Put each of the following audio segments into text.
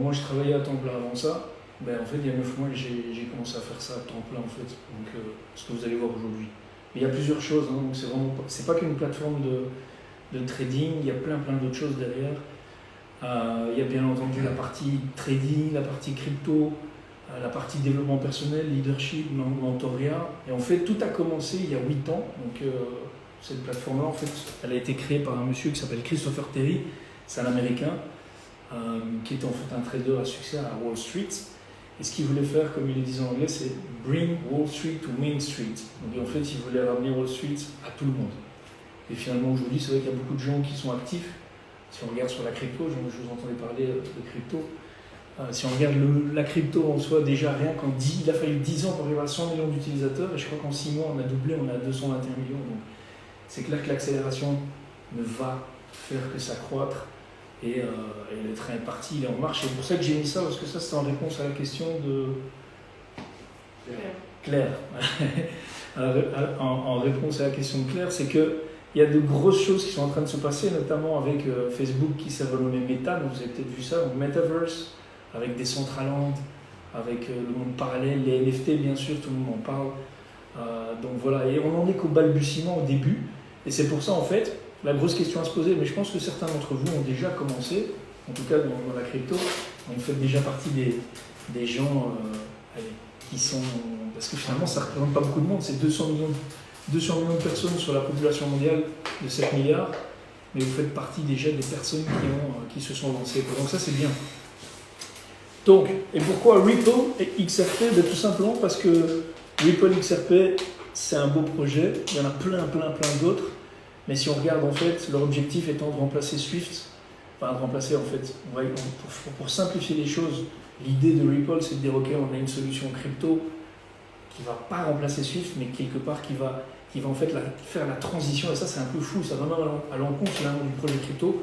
Moi, je travaillais à temps plein avant ça. Ben, en fait, il y a 9 mois, j'ai commencé à faire ça à temps plein, en fait. Donc, ce que vous allez voir aujourd'hui. Mais il y a plusieurs choses. Hein, donc, c'est pas qu'une plateforme de trading. Il y a plein d'autres choses derrière. Il y a bien entendu la partie trading, la partie crypto, la partie développement personnel, leadership, mentorat. Et en fait, tout a commencé il y a 8 ans. Donc, cette plateforme-là, en fait, elle a été créée par un monsieur qui s'appelle Christopher Terry. C'est un Américain qui était en fait un trader à succès à Wall Street. Et ce qu'il voulait faire, comme il le disait en anglais, c'est bring Wall Street to Main Street. Donc en fait, il voulait ramener Wall Street à tout le monde. Et finalement, aujourd'hui, c'est vrai qu'il y a beaucoup de gens qui sont actifs. Si on regarde sur la crypto, je vous entendais parler de crypto. Si on regarde la crypto en soi, déjà rien qu'en 10, il a fallu 10 ans pour arriver à 100 millions d'utilisateurs. Et je crois qu'en 6 mois, on a doublé, on a 221 millions. Donc c'est clair que l'accélération ne va faire que s'accroître. Et le train est parti, il est en marche. C'est pour ça que j'ai mis ça, parce que ça, c'était en réponse à la question de Claire. en réponse à la question de Claire, c'est qu'il y a de grosses choses qui sont en train de se passer, notamment avec Facebook qui s'est renommé Meta, donc vous avez peut-être vu ça, donc Metaverse, avec Decentraland, avec le monde parallèle, les NFT, bien sûr, tout le monde en parle. Donc voilà, et on n'en est qu'au balbutiement au début. Et c'est pour ça, en fait, la grosse question à se poser, mais je pense que certains d'entre vous ont déjà commencé, en tout cas dans la crypto, vous faites déjà partie des gens qui sont... Parce que finalement, ça ne représente pas beaucoup de monde, c'est 200 millions de personnes sur la population mondiale de 7 milliards, mais vous faites partie déjà des personnes qui se sont lancées. Donc ça, c'est bien. Donc, et pourquoi Ripple et XRP? Tout simplement parce que Ripple XRP, c'est un beau projet, il y en a plein d'autres. Mais si on regarde, en fait, leur objectif étant de remplacer Swift, enfin de remplacer, en fait, pour simplifier les choses, l'idée de Ripple, c'est de dire, ok, on a une solution crypto qui ne va pas remplacer Swift, mais quelque part qui va en fait faire la transition, et ça c'est un peu fou, ça va vraiment à l'encontre du projet crypto,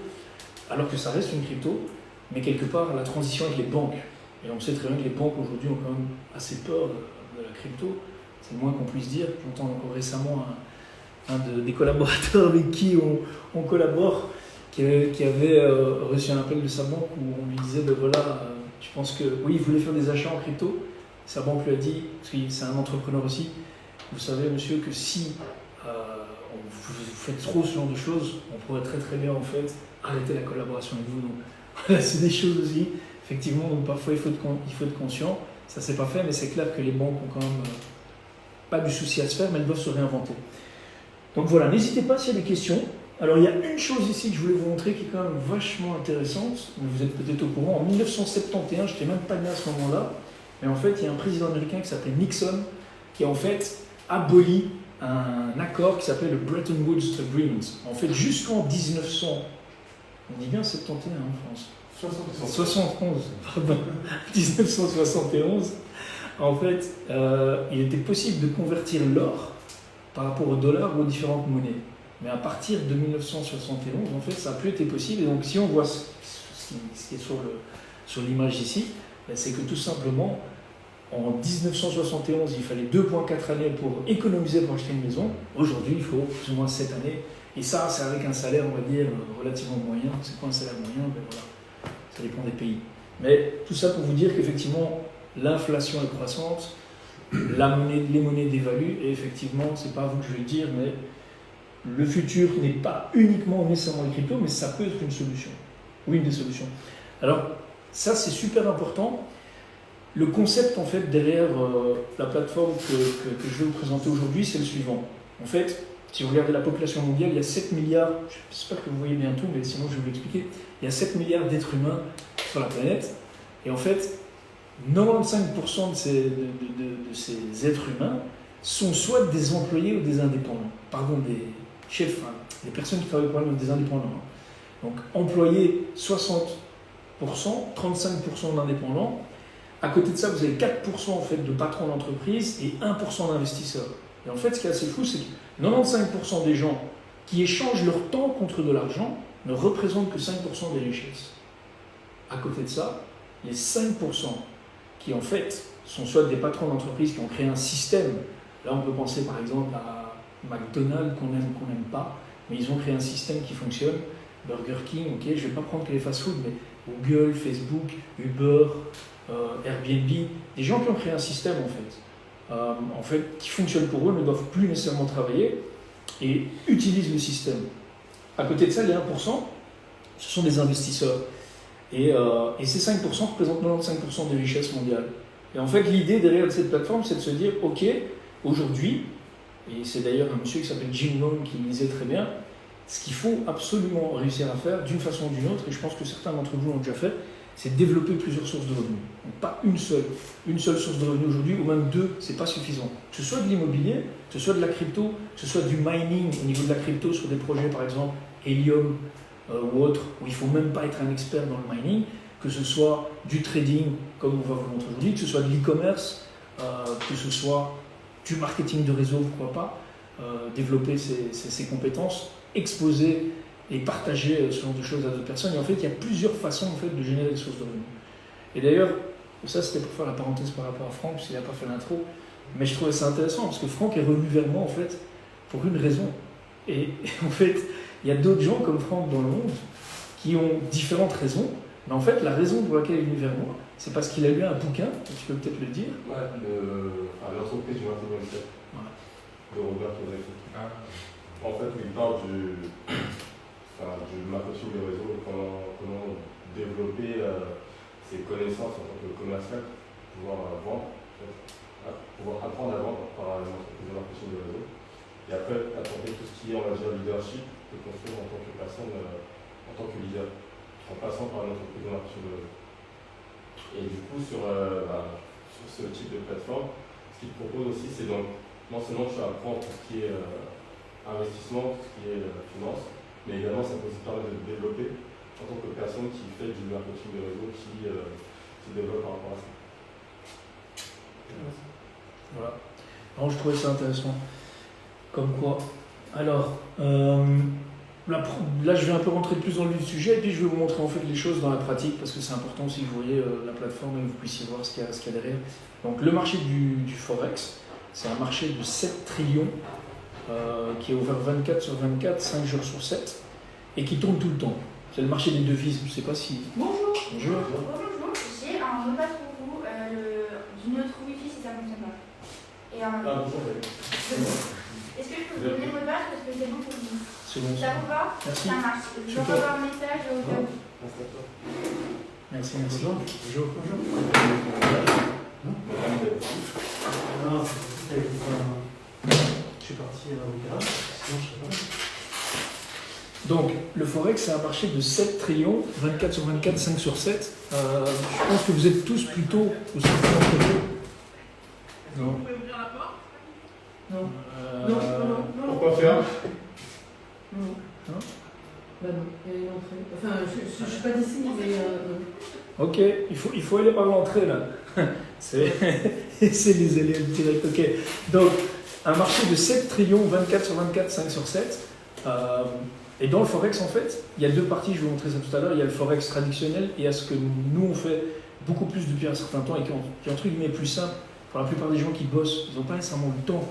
alors que ça reste une crypto, mais quelque part la transition avec les banques. Et on sait très bien que les banques aujourd'hui ont quand même assez peur de la crypto, c'est le moins qu'on puisse dire. J'entends encore récemment des collaborateurs avec qui on collabore, qui avait reçu un appel de sa banque où on lui disait, ben voilà, je pense que, oui, il voulait faire des achats en crypto. Sa banque lui a dit, parce que c'est un entrepreneur aussi, vous savez monsieur que si vous faites trop ce genre de choses, on pourrait très bien en fait arrêter la collaboration avec vous. Donc voilà, c'est des choses aussi, effectivement, donc parfois il faut être conscient. Ça s'est pas fait, mais c'est clair que les banques ont quand même pas du souci à se faire, mais elles doivent se réinventer. Donc voilà, n'hésitez pas s'il y a des questions. Alors il y a une chose ici que je voulais vous montrer qui est quand même vachement intéressante. Vous êtes peut-être au courant, en 1971, je n'étais même pas né à ce moment-là, mais en fait il y a un président américain qui s'appelait Nixon qui a en fait aboli un accord qui s'appelait le Bretton Woods Agreement. En fait jusqu'en 1900, on dit bien 71 en France, 71, pardon, 1971, en fait il était possible de convertir l'or par rapport au dollar ou aux différentes monnaies. Mais à partir de 1971, en fait, ça n'a plus été possible. Et donc, si on voit ce qui est sur l'image ici, c'est que tout simplement, en 1971, il fallait 2,4 années pour économiser pour acheter une maison. Aujourd'hui, il faut plus ou moins 7 années. Et ça, c'est avec un salaire, on va dire, relativement moyen. C'est quoi un salaire moyen? Ben voilà, ça dépend des pays. Mais tout ça pour vous dire qu'effectivement, l'inflation est croissante, les monnaies dévaluent, et effectivement, c'est pas à vous que je vais le dire, mais le futur n'est pas uniquement nécessairement les cryptos, mais ça peut être une solution, ou une des solutions. Alors, ça c'est super important. Le concept en fait derrière la plateforme que je vais vous présenter aujourd'hui, c'est le suivant. En fait, si vous regardez la population mondiale, il y a 7 milliards, j'espère que vous voyez bien tout, mais sinon je vais vous l'expliquer, il y a 7 milliards d'êtres humains sur la planète, et en fait, 95% de ces êtres humains sont soit des employés ou des indépendants. Pardon, des chefs, des personnes qui travaillent pour eux, des indépendants. Donc employés 60%, 35% d'indépendants. À côté de ça, vous avez 4% en fait de patrons d'entreprise et 1% d'investisseurs. Et en fait, ce qui est assez fou, c'est que 95% des gens qui échangent leur temps contre de l'argent ne représentent que 5% des richesses. À côté de ça, les 5% qui en fait sont soit des patrons d'entreprise qui ont créé un système. Là, on peut penser par exemple à McDonald's qu'on aime ou qu'on n'aime pas, mais ils ont créé un système qui fonctionne. Burger King, ok, je ne vais pas prendre que les fast-food, mais Google, Facebook, Uber, Airbnb, des gens qui ont créé un système en fait, qui fonctionne pour eux, ne doivent plus nécessairement travailler et utilisent le système. À côté de ça, les 1%, ce sont des investisseurs. Et ces 5% représentent 95% des richesses mondiales. Et en fait, l'idée derrière cette plateforme, c'est de se dire, ok, aujourd'hui, et c'est d'ailleurs un monsieur qui s'appelle Jim Rohn qui le disait très bien, ce qu'il faut absolument réussir à faire d'une façon ou d'une autre, et je pense que certains d'entre vous l'ont déjà fait, c'est développer plusieurs sources de revenus. Donc pas une seule source de revenus aujourd'hui, ou même deux, c'est pas suffisant. Que ce soit de l'immobilier, que ce soit de la crypto, que ce soit du mining au niveau de la crypto sur des projets par exemple Helium ou autres, où il ne faut même pas être un expert dans le mining, que ce soit du trading, comme on va vous le montrer aujourd'hui, que ce soit de l'e-commerce, que ce soit du marketing de réseau, pourquoi pas, développer ses compétences, exposer et partager ce genre de choses à d'autres personnes. Et en fait, il y a plusieurs façons en fait, de générer des sources de revenus. Et d'ailleurs, ça c'était pour faire la parenthèse par rapport à Franck, parce qu'il n'a pas fait l'intro, mais je trouvais ça intéressant, parce que Franck est revenu vers moi en fait, pour une raison. Et en fait, il y a d'autres gens comme Franck dans le monde qui ont différentes raisons, mais en fait, la raison pour laquelle il est venu vers moi, c'est parce qu'il a lu un bouquin, tu peux peut-être le dire. Ouais, l'entreprise du 21e siècle, de Robert Kiyosaki. En fait, il parle du marketing de réseau, comment développer ses connaissances en tant que commercial, pouvoir vendre, pouvoir apprendre à vendre par l'entreprise de marketing de réseau. Et après, apporter tout ce qui est, on va dire, leadership, de construire en tant que personne, en tant que leader, en passant par l'entreprise de marketing de réseau. Et du coup, sur ce type de plateforme, ce qu'il propose aussi, c'est donc, non seulement tu apprends tout ce qui est investissement, tout ce qui est finance, mais également ça peut aussi permettre de te développer en tant que personne qui fait du marketing de réseau, qui développe par rapport à ça. Voilà. Alors, je trouvais ça intéressant. Comme quoi. Alors, là, je vais un peu rentrer plus dans le vif du sujet, et puis je vais vous montrer en fait les choses dans la pratique, parce que c'est important aussi que vous voyez la plateforme et que vous puissiez voir ce qu'il y a derrière. Donc, le marché du Forex, c'est un marché de 7 trillions qui est ouvert 24 sur 24, 5 jours sur 7, et qui tourne tout le temps. C'est le marché des devises, je ne sais pas si... Bonjour. Bonjour. Bonjour, j'ai un mot de passe pour vous, d'une autre Wi-Fi si ça ne fonctionne pas. Et Bonjour. est-ce que je peux vous donner le mot de passe parce que c'est bon pour vous? C'est bon. Ça vous va? Merci. Ça marche. Je vais Super. envoyer un message au cas où. Merci, merci. Bonjour. Non, je suis parti au garage, sinon je sais pas. Donc, le Forex, c'est un marché de 7 trillions, 24 sur 24, 5 sur 7. Je pense que vous êtes tous plutôt au centre d'entre vous. Non. Vous pouvez ouvrir la porte? Non. Pourquoi faire? Non. Non. Bah non, il y a une entrée. Enfin, je ne suis pas d'ici, mais Ok, il faut aller par l'entrée là. C'est les élèves directs. Ok. Donc, un marché de 7 trillions, 24 sur 24, 5 sur 7. Et dans le Forex, en fait, il y a deux parties, je vais vous montrer ça tout à l'heure. Il y a le Forex traditionnel et il y a ce que nous on fait beaucoup plus depuis un certain temps et qui est entre guillemets plus simple. Pour la plupart des gens qui bossent, ils n'ont pas nécessairement le temps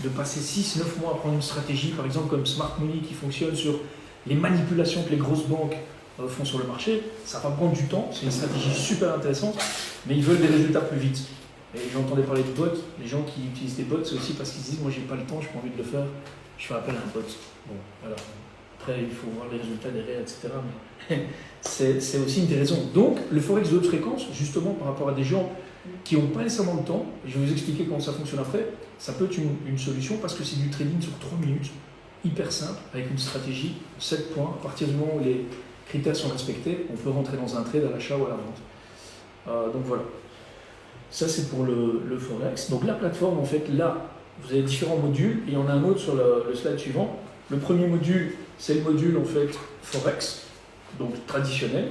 de passer 6-9 mois à prendre une stratégie, par exemple comme Smart Money qui fonctionne sur les manipulations que les grosses banques font sur le marché. Ça va prendre du temps, c'est une stratégie super intéressante, mais ils veulent des résultats plus vite. Et j'entendais parler de bots, les gens qui utilisent des bots, c'est aussi parce qu'ils se disent moi j'ai pas le temps, j'ai pas envie de le faire, je fais appel à un bot. Bon, voilà. Après, il faut voir les résultats derrière, etc. Mais c'est aussi une des raisons. Donc, le Forex de haute fréquence, justement, par rapport à des gens qui n'ont pas nécessairement le temps, et je vais vous expliquer comment ça fonctionne après, ça peut être une solution parce que c'est du trading sur 3 minutes, hyper simple, avec une stratégie, 7 points. À partir du moment où les critères sont respectés, on peut rentrer dans un trade à l'achat ou à la vente. Donc voilà. Ça, c'est pour le Forex. Donc la plateforme, en fait, là, vous avez différents modules, et il y en a un autre sur le slide suivant. Le premier module, c'est le module en fait Forex, donc traditionnel.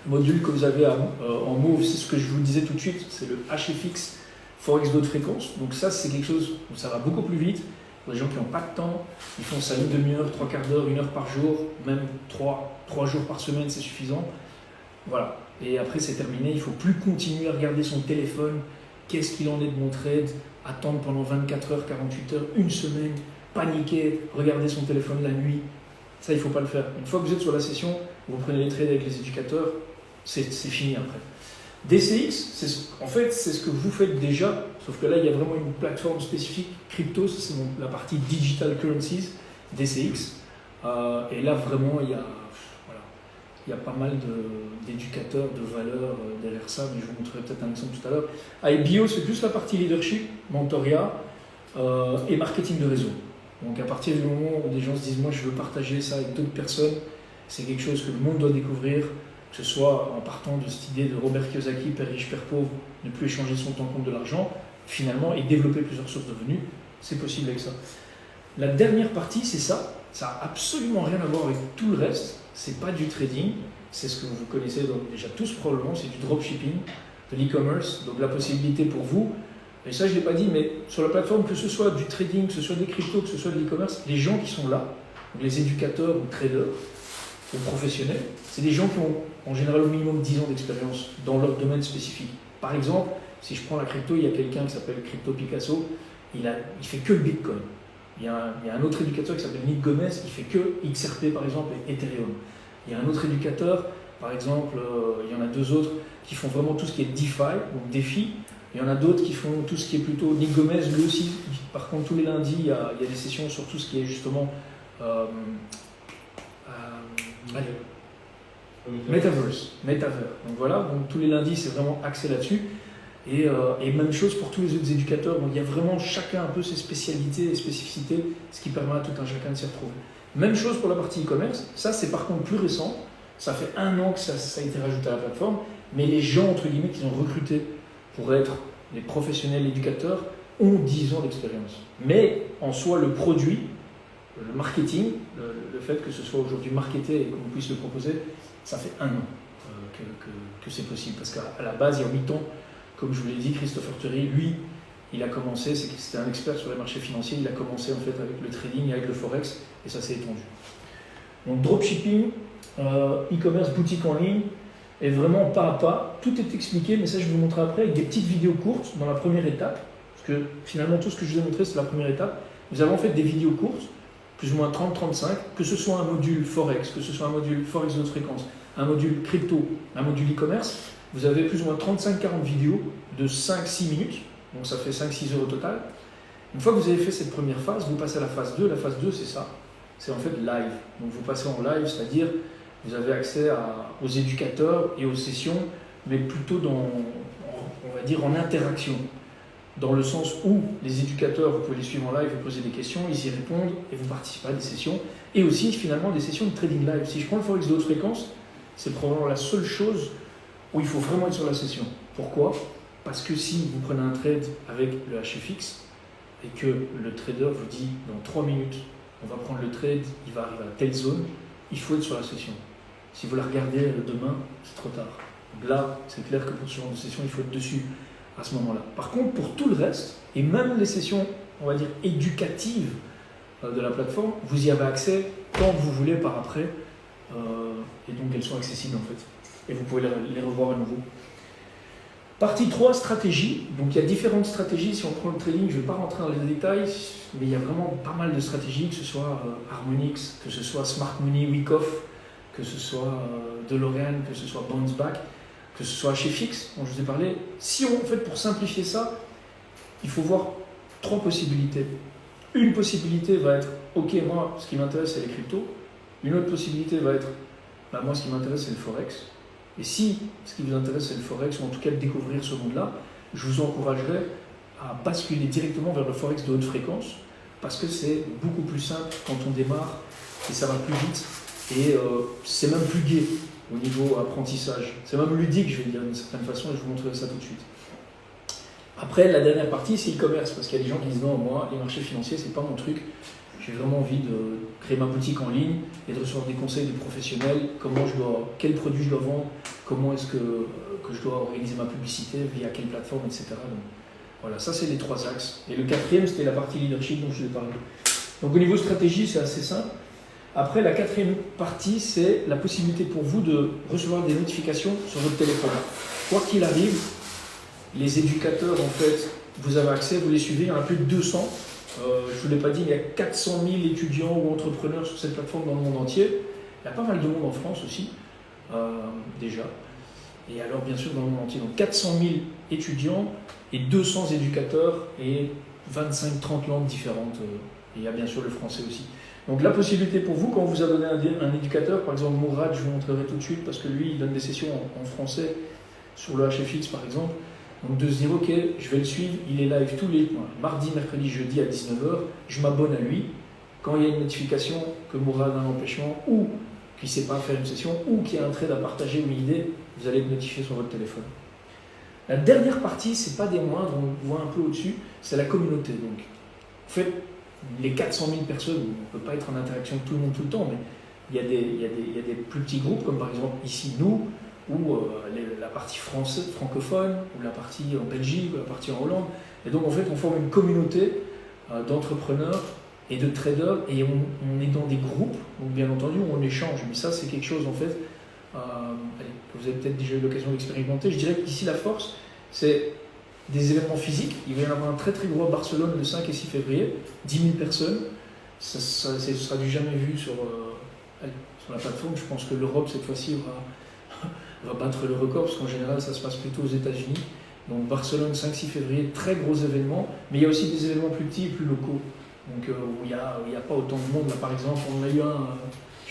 Le module que vous avez en mauve, c'est ce que je vous disais tout de suite, c'est le HFX Forex de haute fréquence. Donc ça, c'est quelque chose où ça va beaucoup plus vite. Pour les gens qui n'ont pas de temps, ils font ça une demi-heure, 3 quarts d'heure, 1 heure par jour, même 3 jours par semaine, c'est suffisant. Voilà. Et après, c'est terminé. Il ne faut plus continuer à regarder son téléphone. Qu'est-ce qu'il en est de mon trade? Attendre pendant 24 heures, 48 heures, une semaine, paniquer, regarder son téléphone la nuit. Ça, il ne faut pas le faire. Une fois que vous êtes sur la session, vous prenez les trades avec les éducateurs, c'est fini après. DCX, en fait, c'est ce que vous faites déjà, sauf que là, il y a vraiment une plateforme spécifique crypto, c'est la partie Digital Currencies, DCX. Et là, vraiment, il y a pas mal d'éducateurs, de valeurs derrière ça, mais je vous montrerai peut-être un exemple tout à l'heure. IBO, c'est plus la partie leadership, mentorat et marketing de réseau. Donc à partir du moment où des gens se disent « moi je veux partager ça avec d'autres personnes », c'est quelque chose que le monde doit découvrir, que ce soit en partant de cette idée de Robert Kiyosaki, père riche, père pauvre, ne plus échanger son temps contre de l'argent, finalement, et développer plusieurs sources de revenus, c'est possible avec ça. La dernière partie, c'est ça. Ça n'a absolument rien à voir avec tout le reste. C'est pas du trading, c'est ce que vous connaissez déjà tous probablement, c'est du dropshipping, de l'e-commerce, donc la possibilité pour vous, et ça je ne l'ai pas dit, mais sur la plateforme, que ce soit du trading, que ce soit des cryptos, que ce soit de l'e-commerce, les gens qui sont là, donc les éducateurs ou traders, ou professionnels, c'est des gens qui ont en général au minimum 10 ans d'expérience dans leur domaine spécifique. Par exemple, si je prends la crypto, il y a quelqu'un qui s'appelle Crypto Picasso, il fait que le Bitcoin. Il y a un autre éducateur qui s'appelle Nick Gomez, qui fait que XRP par exemple et Ethereum. Il y a un autre éducateur, par exemple, il y en a deux autres qui font vraiment tout ce qui est DeFi, donc défi. Il y en a d'autres qui font tout ce qui est plutôt... Nick Gomez, lui aussi, par contre, tous les lundis, il y a des sessions sur tout ce qui est justement... Metaverse. Donc voilà, donc tous les lundis, c'est vraiment axé là-dessus. Et même chose pour tous les autres éducateurs. Donc il y a vraiment chacun un peu ses spécialités et spécificités, ce qui permet à tout un chacun de s'y retrouver. Même chose pour la partie e-commerce. Ça, c'est par contre plus récent. Ça fait 1 an que ça a été rajouté à la plateforme. Mais les gens, entre guillemets, qu'ils ont recrutés pour être les professionnels éducateurs ont 10 ans d'expérience. Mais en soi, le produit, le marketing, le fait que ce soit aujourd'hui marketé et qu'on puisse le proposer, ça fait 1 an que c'est possible. Parce qu'à la base, il y a 8 ans, comme je vous l'ai dit, Christopher Terry, lui, il a commencé, c'était un expert sur les marchés financiers, il a commencé en fait avec le trading et avec le forex, et ça s'est étendu. Donc dropshipping, e-commerce, boutique en ligne, et vraiment pas à pas, tout est expliqué, mais ça je vais vous montrer après, avec des petites vidéos courtes dans la première étape, parce que finalement tout ce que je vous ai montré c'est la première étape. Vous avez en fait des vidéos courtes, plus ou moins 30-35, que ce soit un module forex, que ce soit un module forex de haute fréquence, un module crypto, un module e-commerce, vous avez plus ou moins 35-40 vidéos de 5-6 minutes, donc ça fait 5-6 heures au total. Une fois que vous avez fait cette première phase, vous passez à la phase 2. La phase 2, c'est ça, c'est en fait live. Donc vous passez en live, c'est-à-dire vous avez accès aux éducateurs et aux sessions, mais plutôt on va dire en interaction. Dans le sens où les éducateurs, vous pouvez les suivre en live, vous posez des questions, ils y répondent et vous participez à des sessions. Et aussi finalement des sessions de trading live. Si je prends le forex de haute fréquence, c'est probablement la seule chose où il faut vraiment être sur la session. Pourquoi ? Parce que si vous prenez un trade avec le HFX et que le trader vous dit dans 3 minutes, on va prendre le trade, il va arriver à telle zone, il faut être sur la session. Si vous la regardez demain, c'est trop tard. Donc là, c'est clair que pour ce genre de session, il faut être dessus à ce moment-là. Par contre, pour tout le reste, et même les sessions, on va dire, éducatives de la plateforme, vous y avez accès quand vous voulez par après, et donc elles sont accessibles en fait. Et vous pouvez les revoir à nouveau. Partie 3, stratégie. Donc il y a différentes stratégies. Si on prend le trading, je ne vais pas rentrer dans les détails, mais il y a vraiment pas mal de stratégies, que ce soit Harmonix, que ce soit Smart Money, Wyckoff, que ce soit DeLorean, que ce soit Bounce Back, que ce soit HFX, dont je vous ai parlé. Si on, en fait, pour simplifier ça, il faut voir 3 possibilités. Une possibilité va être, ok, moi, ce qui m'intéresse, c'est les cryptos. Une autre possibilité va être, moi, ce qui m'intéresse, c'est le forex. Et si ce qui vous intéresse, c'est le forex, ou en tout cas de découvrir ce monde-là, je vous encouragerais à basculer directement vers le forex de haute fréquence, parce que c'est beaucoup plus simple quand on démarre, et ça va plus vite, et c'est même plus gai au niveau apprentissage. C'est même ludique, je vais dire d'une certaine façon, et je vous montrerai ça tout de suite. Après, la dernière partie, c'est e-commerce, parce qu'il y a des gens qui disent non, moi, les marchés financiers, c'est pas mon truc. J'ai vraiment envie de créer ma boutique en ligne et de recevoir des conseils des professionnels, quels produits je dois vendre, comment est-ce que je dois organiser ma publicité, via quelle plateforme, etc. Donc, voilà, ça c'est les 3 axes. Et le 4e, c'était la partie leadership dont je vous ai parlé. Donc au niveau stratégie, c'est assez simple. Après, la 4e partie, c'est la possibilité pour vous de recevoir des notifications sur votre téléphone. Quoi qu'il arrive, les éducateurs, en fait, vous avez accès, vous les suivez, il y en a plus de 200. Je ne vous l'ai pas dit, il y a 400 000 étudiants ou entrepreneurs sur cette plateforme dans le monde entier. Il y a pas mal de monde en France aussi, déjà. et alors bien sûr dans le monde entier. Donc 400 000 étudiants et 200 éducateurs et 25-30 langues différentes. Et il y a bien sûr le français aussi. Donc la possibilité pour vous, quand vous abonnez un éducateur, par exemple Mourad, je vous montrerai tout de suite, parce que lui, il donne des sessions en français sur le HFX par exemple, donc de se dire, ok, je vais le suivre, il est live tous les mardi, mercredi, jeudi à 19h, je m'abonne à lui. Quand il y a une notification que Mourad a un empêchement, ou qu'il ne sait pas faire une session, ou qu'il y a un trade à partager ou une idée, vous allez être notifié sur votre téléphone. La dernière partie, c'est pas des moindres, on voit un peu au-dessus, c'est la communauté. Donc, en fait, les 400 000 personnes, on ne peut pas être en interaction avec tout le monde tout le temps, mais il y a des plus petits groupes, comme par exemple ici, nous, ou la partie francophone, ou la partie en Belgique, ou la partie en Hollande. Et donc, en fait, on forme une communauté d'entrepreneurs et de traders, et on est dans des groupes, donc bien entendu, où on échange. Mais ça, c'est quelque chose, en fait, que vous avez peut-être déjà eu l'occasion d'expérimenter. Je dirais qu'ici, la force, c'est des événements physiques. Il va y en avoir un très très gros à Barcelone le 5 et 6 février, 10 000 personnes. Ça sera du jamais vu sur la plateforme. Je pense que l'Europe, cette fois-ci, va battre le record, parce qu'en général, ça se passe plutôt aux États-Unis. Donc Barcelone, 5-6 février, très gros événements. Mais il y a aussi des événements plus petits et plus locaux. Donc où il n'y a pas autant de monde. Là, par exemple, on a eu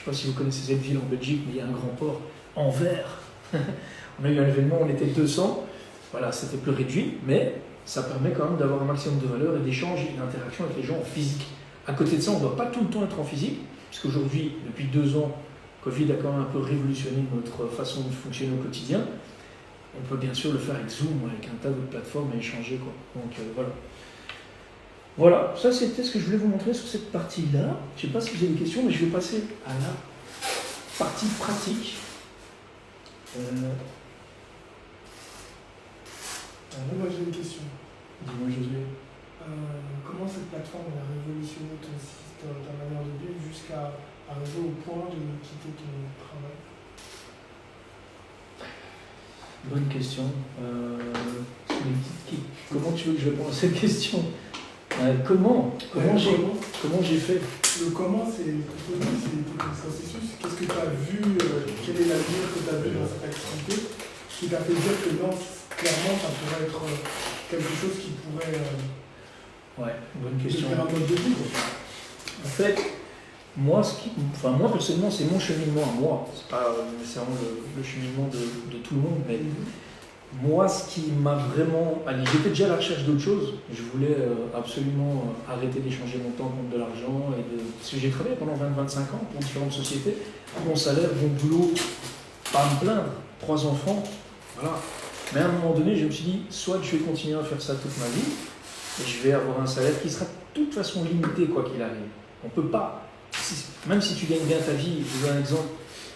je ne sais pas si vous connaissez cette ville en Belgique, mais il y a un grand port, Anvers. On a eu un événement, on était 200. Voilà, c'était plus réduit, mais ça permet quand même d'avoir un maximum de valeur et d'échange et d'interaction avec les gens en physique. À côté de ça, on ne doit pas tout le temps être en physique, puisqu'aujourd'hui, depuis 2 ans, Covid a quand même un peu révolutionné notre façon de fonctionner au quotidien. On peut bien sûr le faire avec Zoom, avec un tas d'autres plateformes et échanger, quoi. Donc voilà. Voilà, ça c'était ce que je voulais vous montrer sur cette partie-là. Je ne sais pas si vous avez des questions, mais je vais passer à la partie pratique. Moi j'ai une question. Dis-moi, Josué. Comment cette plateforme a révolutionné ton système, ta manière de vivre jusqu'à arriver au point de quitter ton travail? Bonne question. Comment tu veux que je réponde à cette question? Comment j'ai fait? Le comment, c'est plutôt le processus. Qu'est-ce que tu as vu, quel est l'avenir que tu as vu dans cette activité qui t'a fait dire que non, clairement, ça pourrait être quelque chose qui pourrait Ouais, bonne question. devenir un mode de vie, quoi. En fait, moi personnellement, c'est mon cheminement à moi. C'est pas nécessairement le cheminement de tout le monde, mais moi, ce qui m'a vraiment... Allez, j'étais déjà à la recherche d'autre chose. Je voulais absolument arrêter d'échanger mon temps contre de l'argent. Parce que j'ai travaillé pendant 20-25 ans pour différentes sociétés. Bon salaire, bon boulot, pas à me plaindre. 3 enfants, voilà. Mais à un moment donné, je me suis dit, soit je vais continuer à faire ça toute ma vie, et je vais avoir un salaire qui sera de toute façon limité, quoi qu'il arrive. On peut pas... Même si tu gagnes bien ta vie, je vous donne un exemple,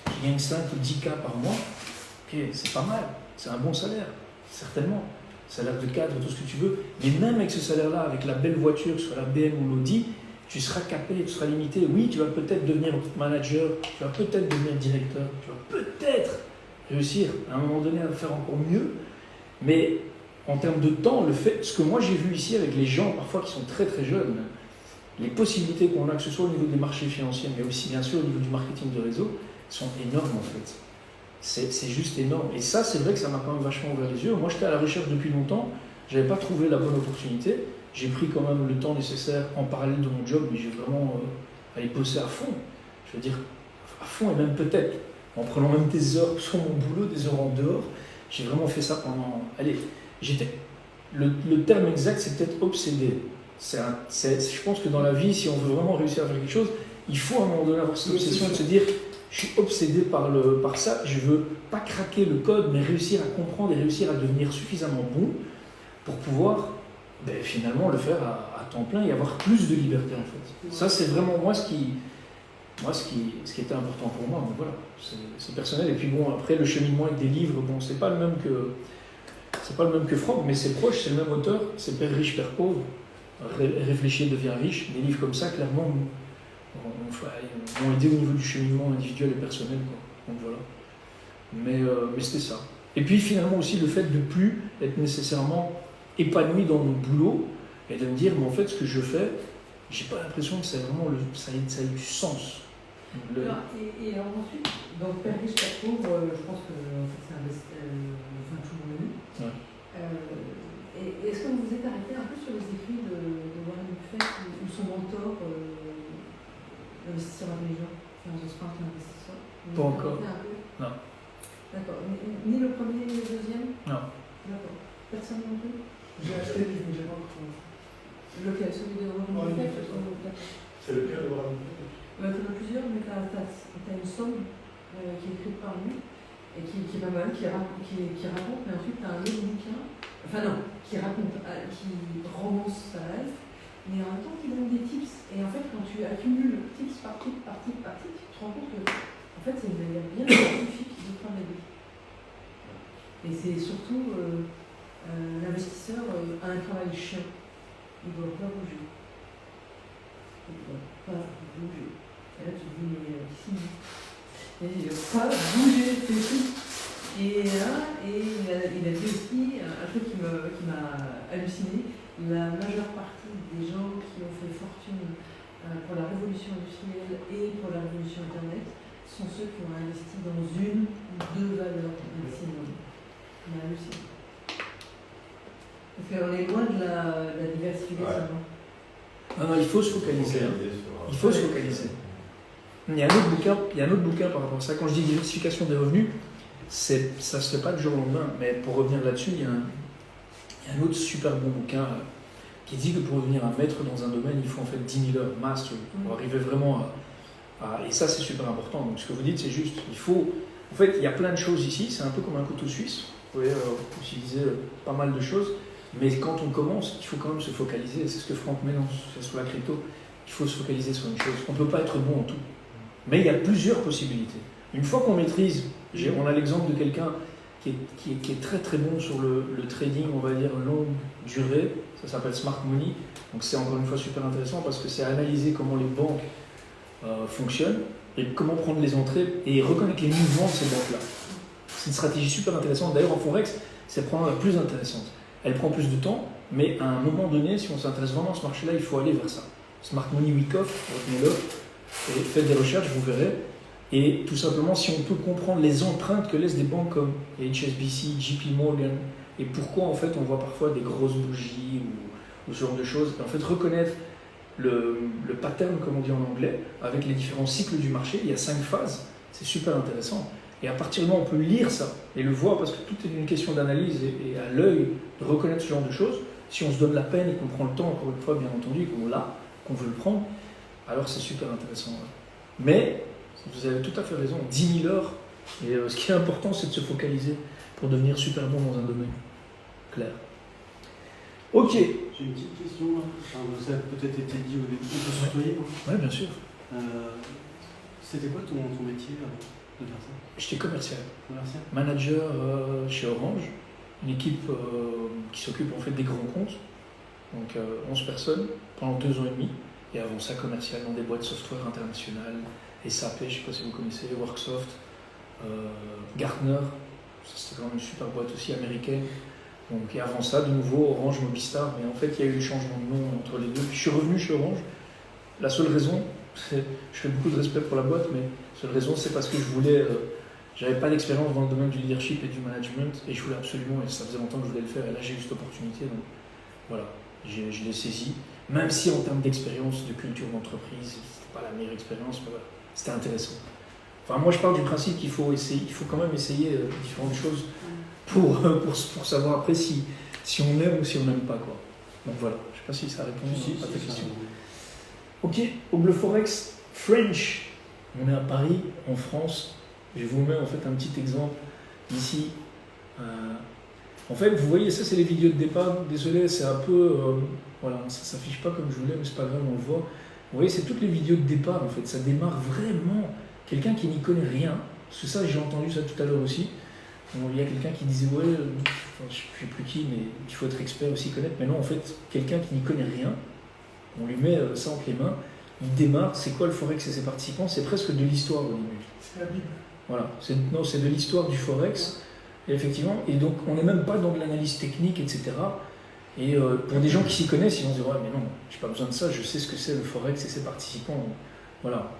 tu gagnes 5 ou 10 K par mois, ok, c'est pas mal. C'est un bon salaire, certainement. Salaire de cadre, tout ce que tu veux. Mais même avec ce salaire-là, avec la belle voiture, soit la BM ou l'Audi, tu seras capé, tu seras limité. Oui, tu vas peut-être devenir manager, tu vas peut-être devenir directeur, tu vas peut-être réussir à un moment donné à faire encore mieux. Mais en termes de temps, ce que moi j'ai vu ici avec les gens, parfois qui sont très très jeunes, les possibilités qu'on a, que ce soit au niveau des marchés financiers, mais aussi bien sûr au niveau du marketing de réseau, sont énormes en fait. C'est juste énorme. Et ça, c'est vrai que ça m'a quand même vachement ouvert les yeux. Moi, j'étais à la recherche depuis longtemps. Je n'avais pas trouvé la bonne opportunité. J'ai pris quand même le temps nécessaire en parallèle de mon job, mais j'ai vraiment allé bosser à fond. Je veux dire, à fond et même peut-être en prenant même des heures sur mon boulot, des heures en dehors. J'ai vraiment fait ça pendant... Allez, le terme exact, c'est peut-être obsédé. Je pense que dans la vie, si on veut vraiment réussir à faire quelque chose, il faut à un moment donné avoir cette obsession de se dire... Je suis obsédé par ça, je veux pas craquer le code, mais réussir à comprendre et réussir à devenir suffisamment bon pour pouvoir finalement le faire à temps plein et avoir plus de liberté en fait. Ça c'est vraiment ce qui était important pour moi, donc voilà, c'est personnel. Et puis bon, après le cheminement avec des livres, bon, c'est pas le même que Frog, mais c'est proche, c'est le même auteur, c'est Père riche, Père pauvre, Réfléchir, devient riche, des livres comme ça clairement m'ont aidé au niveau du cheminement individuel et personnel, quoi. Donc voilà. Mais c'était ça. Et puis finalement aussi le fait de ne plus être nécessairement épanoui dans mon boulot et de me dire, mais en fait ce que je fais, j'ai pas l'impression que ça ait du sens. Et alors ensuite, donc Père riche, Père pauvre, je pense que en fait, c'est enfin, tout le monde. Ouais. Et est-ce que vous vous êtes arrêté un peu sur les écrits de Warren Buffett ou son mentor, l'investisseur intelligent, enfin, The Smart Investor? Pas encore. Non. D'accord. Ni le premier ni le deuxième? Non. D'accord. Personne non plus? J'ai acheté le livre, mais j'ai pas encore commencé. Lequel? Celui de Warren Buffett? C'est lequel de Warren Buffett? Tu en as plusieurs, mais tu as une somme qui est écrite par lui et qui est pas mal, qui raconte, mais ensuite tu as un autre bouquin, enfin non, qui raconte, qui romance sa life, mais en même temps qui donne des tips. Et en fait, quand tu accumules tips par tip, par tip, par tip, tu te rends compte que en fait, c'est une manière bien spécifique de prendre la vie. Et c'est surtout l'investisseur a un travail chiant. Il ne doit pas bouger. Il ne doit pas bouger. Et là, tu te dis, mais si. Il ne doit pas bouger, c'est tout. Et là, il a dit aussi un truc qui m'a halluciné. La majeure partie des gens qui ont fait fortune pour la révolution industrielle et pour la révolution Internet sont ceux qui ont investi dans une ou deux valeurs maximum. On a halluciné. Parce qu'on est loin de la diversification. Ouais. Non, il faut se focaliser. Il faut se focaliser. Il y a un autre bouquin par rapport à ça. Quand je dis diversification des revenus, ça ne se fait pas du jour au lendemain. Mais pour revenir là-dessus, il y a un autre super bon bouquin qui dit que pour devenir un maître dans un domaine, il faut en fait 10 000 heures master pour arriver vraiment à... Et ça, c'est super important. Donc ce que vous dites, c'est juste. Il faut... En fait, il y a plein de choses ici. C'est un peu comme un couteau suisse. Vous pouvez utiliser pas mal de choses. Mais quand on commence, il faut quand même se focaliser. C'est ce que Franck met sur la crypto. Il faut se focaliser sur une chose. On ne peut pas être bon en tout. Mais il y a plusieurs possibilités. Une fois qu'on maîtrise, on a l'exemple de quelqu'un qui est très très bon sur le trading, on va dire, longue durée. Ça s'appelle Smart Money. Donc c'est encore une fois super intéressant parce que c'est analyser comment les banques fonctionnent et comment prendre les entrées et reconnaître les mouvements de ces banques-là. C'est une stratégie super intéressante. D'ailleurs, en Forex, c'est probablement la plus intéressante. Elle prend plus de temps, mais à un moment donné, si on s'intéresse vraiment à ce marché-là, il faut aller vers ça. Smart Money Week-Off, retenez-le, et faites des recherches, vous verrez. Et tout simplement, si on peut comprendre les empreintes que laissent des banques comme HSBC, JP Morgan, et pourquoi en fait on voit parfois des grosses bougies ou ce genre de choses, et en fait reconnaître le pattern, comme on dit en anglais, avec les différents cycles du marché, il y a 5 phases, c'est super intéressant. Et à partir du moment où on peut lire ça et le voir, parce que tout est une question d'analyse et à l'œil de reconnaître ce genre de choses, si on se donne la peine et qu'on prend le temps, encore une fois, bien entendu, qu'on veut le prendre, alors c'est super intéressant. Mais, vous avez tout à fait raison, 10 000 heures, et ce qui est important, c'est de se focaliser pour devenir super bon dans un domaine. Clair. Ok. J'ai une petite question, enfin, ça a peut-être été dit au début, on peut se tutoyer. Oui, bien sûr. C'était quoi ton métier de faire ça? J'étais commercial. Commercial. Manager chez Orange, une équipe qui s'occupe en fait des grands comptes, donc 11 personnes pendant 2 ans et demi, et avant ça commercial dans des boîtes software internationales, SAP, je ne sais pas si vous connaissez, Worksoft, Gartner, c'était quand même une super boîte aussi américaine, donc, et avant ça de nouveau Orange, Mobistar, mais en fait il y a eu le changement de nom entre les deux, puis je suis revenu chez Orange. La seule raison, je fais beaucoup de respect pour la boîte, mais la seule raison c'est parce que je voulais... J'avais pas d'expérience dans le domaine du leadership et du management et je voulais absolument, et ça faisait longtemps que je voulais le faire et là j'ai eu cette opportunité, donc voilà, je l'ai saisi. Même si en termes d'expérience, de culture d'entreprise, c'était pas la meilleure expérience, mais voilà, c'était intéressant. Enfin moi je parle du principe qu'il faut essayer, il faut quand même essayer différentes choses pour savoir après si on aime ou si on n'aime pas quoi. Donc voilà, je sais pas si ça répond à ta question. Ok, au Bleu Forex French, on est à Paris, en France. Je vous mets en fait un petit exemple ici. En fait, vous voyez, ça c'est les vidéos de départ. Désolé, c'est un peu... voilà, ça ne s'affiche pas comme je voulais, mais c'est pas grave, on le voit. Vous voyez, c'est toutes les vidéos de départ en fait. Ça démarre vraiment. Quelqu'un qui n'y connaît rien, parce que ça, j'ai entendu ça tout à l'heure aussi. Il y a quelqu'un qui disait, ouais, je ne sais plus qui, mais il faut être expert aussi, connaître. Mais non, en fait, quelqu'un qui n'y connaît rien, on lui met ça entre les mains, il démarre. C'est quoi le Forex et ses participants? C'est presque de l'histoire au début. C'est la Bible. Voilà, c'est de l'histoire du Forex, et effectivement, et donc on n'est même pas dans de l'analyse technique, etc. Et pour des gens qui s'y connaissent, ils vont se dire, ouais, mais non, j'ai pas besoin de ça, je sais ce que c'est le Forex et ses participants. Voilà.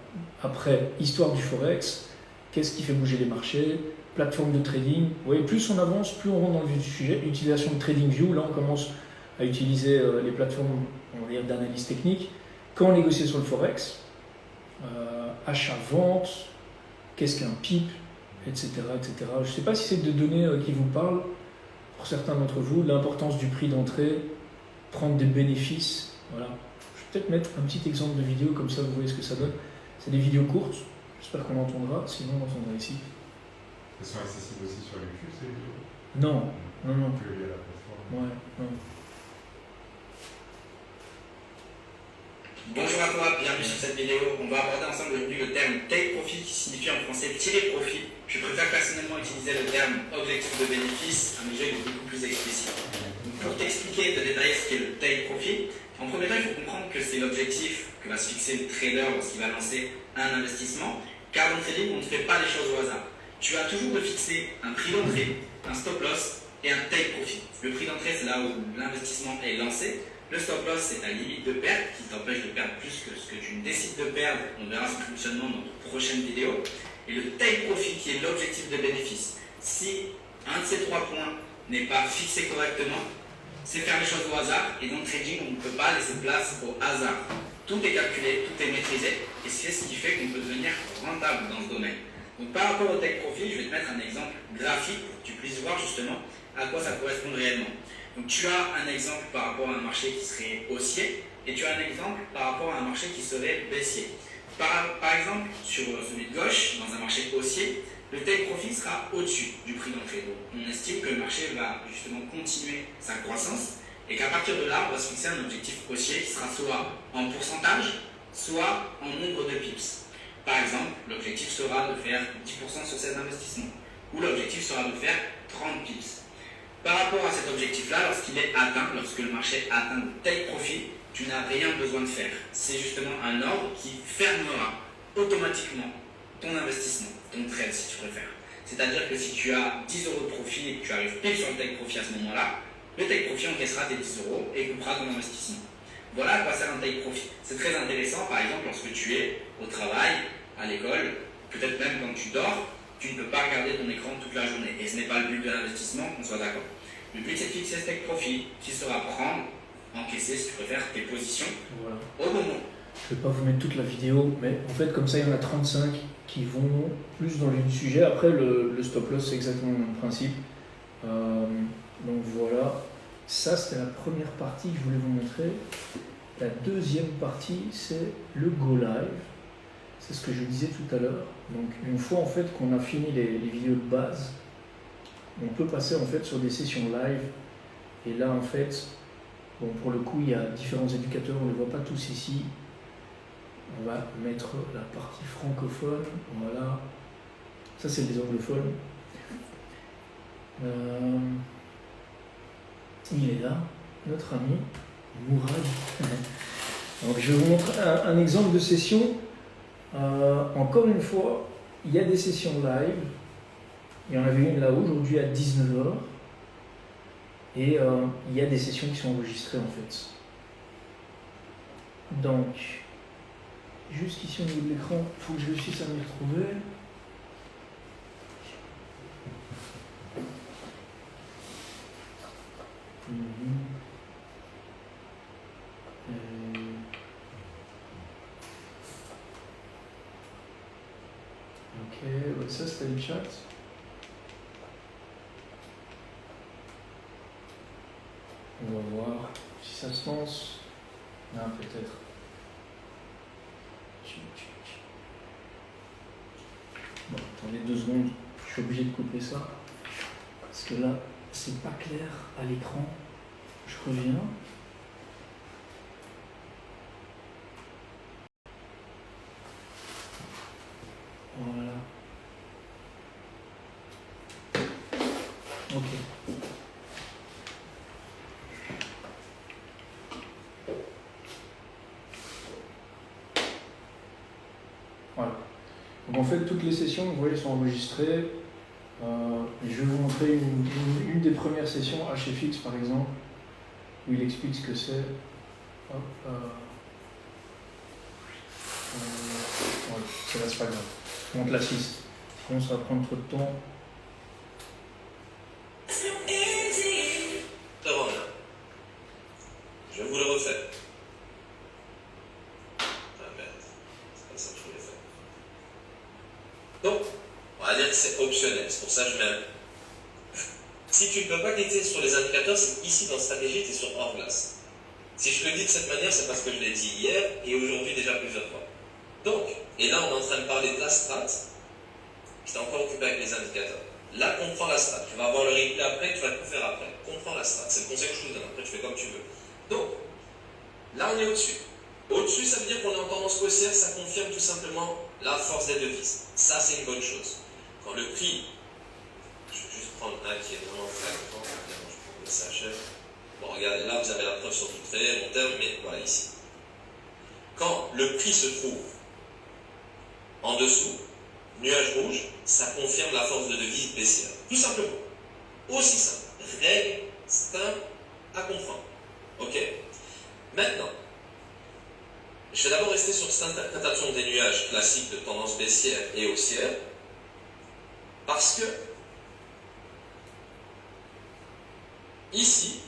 Après, histoire du Forex, qu'est-ce qui fait bouger les marchés, plateforme de trading. Vous voyez, plus on avance, plus on rentre dans le vif du sujet. Utilisation de TradingView, là on commence à utiliser les plateformes, on va dire, d'analyse technique. Quand on négocie sur le Forex, achat-vente, qu'est-ce qu'un PIP, etc., etc. Je ne sais pas si c'est des données qui vous parlent, pour certains d'entre vous, l'importance du prix d'entrée, prendre des bénéfices. Voilà. Je vais peut-être mettre un petit exemple de vidéo, comme ça vous voyez ce que ça donne. C'est des vidéos courtes, j'espère qu'on l'entendra, sinon on l'entendra ici. Elles sont accessibles aussi sur YouTube, ces vidéos? Non, non, non. Que via la plateforme. Ouais, non. Bonjour à toi, bienvenue sur cette vidéo. On va aborder ensemble aujourd'hui le terme take profit qui signifie en français tirer profit. Je préfère personnellement utiliser le terme objectif de bénéfice, un jeu est beaucoup plus explicite. Donc pour t'expliquer, te détailler ce qu'est le take profit, en premier temps il faut comprendre que c'est l'objectif que va se fixer le trader lorsqu'il va lancer un investissement, car dans le trading on ne fait pas les choses au hasard. Tu as toujours de fixer un prix d'entrée, un stop loss et un take profit. Le prix d'entrée c'est là où l'investissement est lancé. Le stop loss, c'est ta limite de perte qui t'empêche de perdre plus que ce que tu décides de perdre. On verra son fonctionnement dans notre prochaine vidéo. Et le take profit qui est l'objectif de bénéfice. Si un de ces 3 points n'est pas fixé correctement, c'est faire les choses au hasard. Et dans le trading, on ne peut pas laisser place au hasard. Tout est calculé, tout est maîtrisé. Et c'est ce qui fait qu'on peut devenir rentable dans ce domaine. Donc par rapport au take profit, je vais te mettre un exemple graphique pour que tu puisses voir justement à quoi ça correspond réellement. Donc tu as un exemple par rapport à un marché qui serait haussier et tu as un exemple par rapport à un marché qui serait baissier. Par exemple, sur celui de gauche, dans un marché haussier, le take profit sera au-dessus du prix d'entrée. Donc on estime que le marché va justement continuer sa croissance et qu'à partir de là, on va se fixer un objectif haussier qui sera soit en pourcentage, soit en nombre de pips. Par exemple, l'objectif sera de faire 10% sur cet investissement ou l'objectif sera de faire 30 pips. Par rapport à cet objectif-là, lorsqu'il est atteint, lorsque le marché atteint le take profit, tu n'as rien besoin de faire. C'est justement un ordre qui fermera automatiquement ton investissement, ton trade si tu préfères. C'est-à-dire que si tu as 10 € de profit et que tu arrives pile sur le take profit à ce moment-là, le take profit encaissera tes 10 € et coupera ton investissement. Voilà à quoi sert un take profit. C'est très intéressant, par exemple, lorsque tu es au travail, à l'école, peut-être même quand tu dors, tu ne peux pas regarder ton écran toute la journée. Et ce n'est pas le but de l'investissement, qu'on soit d'accord. Le but c'est de fixer ce take profit, qui sera prendre, encaisser si tu préfères tes positions Voilà. au moment. Je ne vais pas vous mettre toute la vidéo, mais en fait comme ça il y en a 35 qui vont plus dans le sujet. Après le stop loss c'est exactement le même principe. Donc voilà, ça c'était la première partie que je voulais vous montrer. La deuxième partie c'est le go live. C'est ce que je disais tout à l'heure. Donc une fois en fait qu'on a fini les vidéos de base, on peut passer en fait sur des sessions live. Et là en fait, bon, pour le coup il y a différents éducateurs, on ne les voit pas tous ici. On va mettre la partie francophone, voilà. Ça c'est les anglophones. Il est là, notre ami Mourad. Donc je vais vous montrer un exemple de session. Encore une fois, il y a des sessions live. Il y en avait une là aujourd'hui à 19h. Et il y a des sessions qui sont enregistrées en fait. Donc, jusqu'ici au niveau de l'écran, il faut que je réussisse à m'y retrouver. Ok, ouais, ça c'était le chat. On va voir si ça se lance. Non, peut-être. Bon, attendez 2 secondes. Je suis obligé de couper ça. Parce que là, c'est pas clair à l'écran. Je reviens. Voilà. Ok. Voilà. Donc en fait, toutes les sessions, vous voyez, sont enregistrées. Je vais vous montrer une des premières sessions, HFX par exemple, où il explique ce que c'est. Hop, Ouais, c'est pas grave. Je monte la 6. Sinon, ça va prendre trop de temps. Je vous le refais. Ah merde, c'est pas ça que je voulais faire. Donc, on va dire que c'est optionnel, c'est pour ça que je mets un. Si tu ne peux pas cliquer sur les indicateurs, c'est qu'ici dans stratégie, tu es sur hors glace. Si je le dis de cette manière, c'est parce que je l'ai dit hier et aujourd'hui déjà plusieurs fois. Donc, et là on est en train de parler de la strat, j'étais encore occupé avec les indicateurs. Là, comprends la strat. Tu vas avoir le replay après, tu vas tout faire après. Comprends la strat, c'est le conseil que je vous donne. Après, tu fais comme tu veux. Donc, là on est au-dessus. Au-dessus, ça veut dire qu'on est en tendance haussière, ça confirme tout simplement la force des devises. Ça, c'est une bonne chose. Quand le prix, je vais juste prendre un qui est vraiment flagrant, je prends le sachet. Bon, regardez, là vous avez la preuve sur du très long terme, mais voilà ici. Quand le prix se trouve en dessous, nuage rouge, ça confirme la force de devise baissière. Tout simplement. Aussi simple. Règle simple à comprendre. Ok? Maintenant, je vais d'abord rester sur cette interprétation des nuages classiques de tendance baissière et haussière, parce que ici,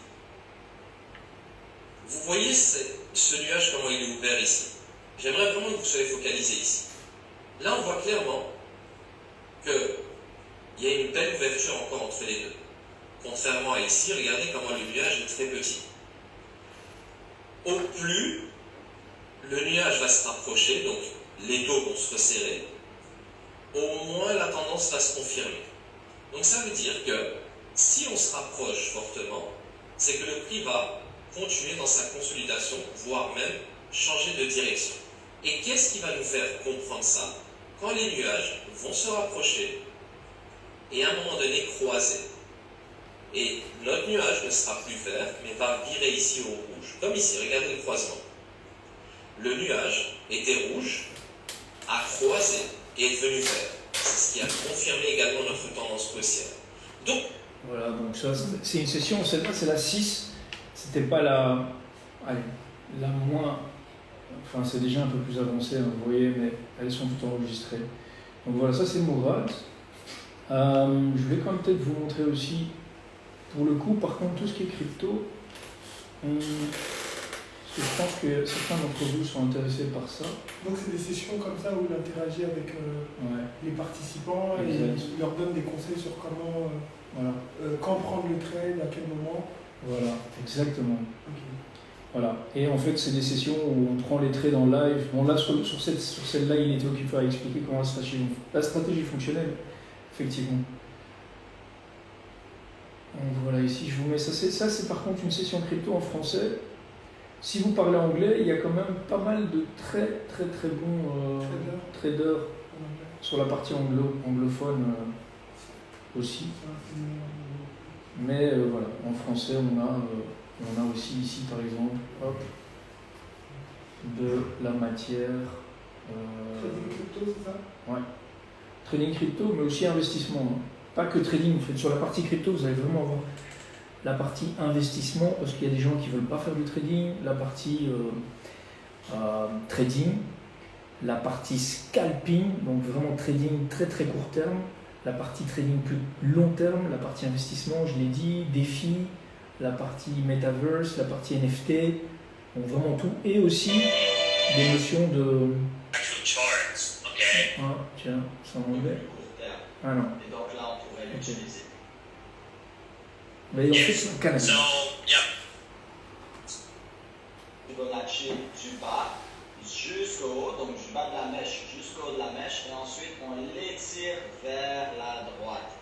vous voyez ce nuage, comment il est ouvert ici. J'aimerais vraiment que vous soyez focalisés ici. Là, on voit clairement qu'il y a une belle ouverture encore entre les deux. Contrairement à ici, regardez comment le nuage est très petit. Au plus le nuage va se rapprocher, donc les dos vont se resserrer, au moins la tendance va se confirmer. Donc ça veut dire que si on se rapproche fortement, c'est que le prix va continuer dans sa consolidation, voire même changer de direction. Et qu'est-ce qui va nous faire comprendre ça? Quand les nuages vont se rapprocher et à un moment donné croiser. Et notre nuage ne sera plus vert, mais va virer ici au rouge. Comme ici, regardez le croisement. Le nuage était rouge, a croisé et est devenu vert. C'est ce qui a confirmé également notre tendance haussière. Donc, voilà, donc ça, c'est une session, celle-là, c'est la 6. C'était pas la moins. Enfin, c'est déjà un peu plus avancé, hein, vous voyez, mais elles sont toutes enregistrées. Donc voilà, ça c'est Mourad. Je vais quand même peut-être vous montrer aussi, pour le coup, par contre, tout ce qui est crypto. Parce que je pense que certains d'entre vous sont intéressés par ça. Donc c'est des sessions comme ça où il interagit avec les participants et il leur donne des conseils sur comment, quand prendre le trade, à quel moment. Voilà, exactement. Okay. Voilà. Et en fait, c'est des sessions où on prend les trades en live. Bon, là, sur celle-là, il était occupé à expliquer comment la stratégie fonctionnelle, effectivement. Donc voilà, ici, je vous mets ça. Ça, c'est par contre une session crypto en français. Si vous parlez anglais, il y a quand même pas mal de très bons traders sur la partie anglophone aussi. Mais voilà, en français, on a aussi ici, par exemple, de la matière. Trading crypto, c'est ça? Ouais. Trading crypto, mais aussi investissement. Hein. Pas que trading, en fait. Sur la partie crypto, vous allez vraiment avoir la partie investissement, parce qu'il y a des gens qui ne veulent pas faire du trading, la partie trading, la partie scalping, donc vraiment trading très court terme, la partie trading plus long terme, la partie investissement, je l'ai dit, défi, la partie metaverse, la partie NFT, donc vraiment tout, et aussi des notions de... Ah, tiens, c'est en anglais. Ah non. Et donc là, on pourrait l'utiliser. Mais en fait, c'est au Canada. Fibonacci du bas jusqu'au haut, donc du bas de la mèche jusqu'au haut de la mèche, et ensuite on l'étire vers la droite.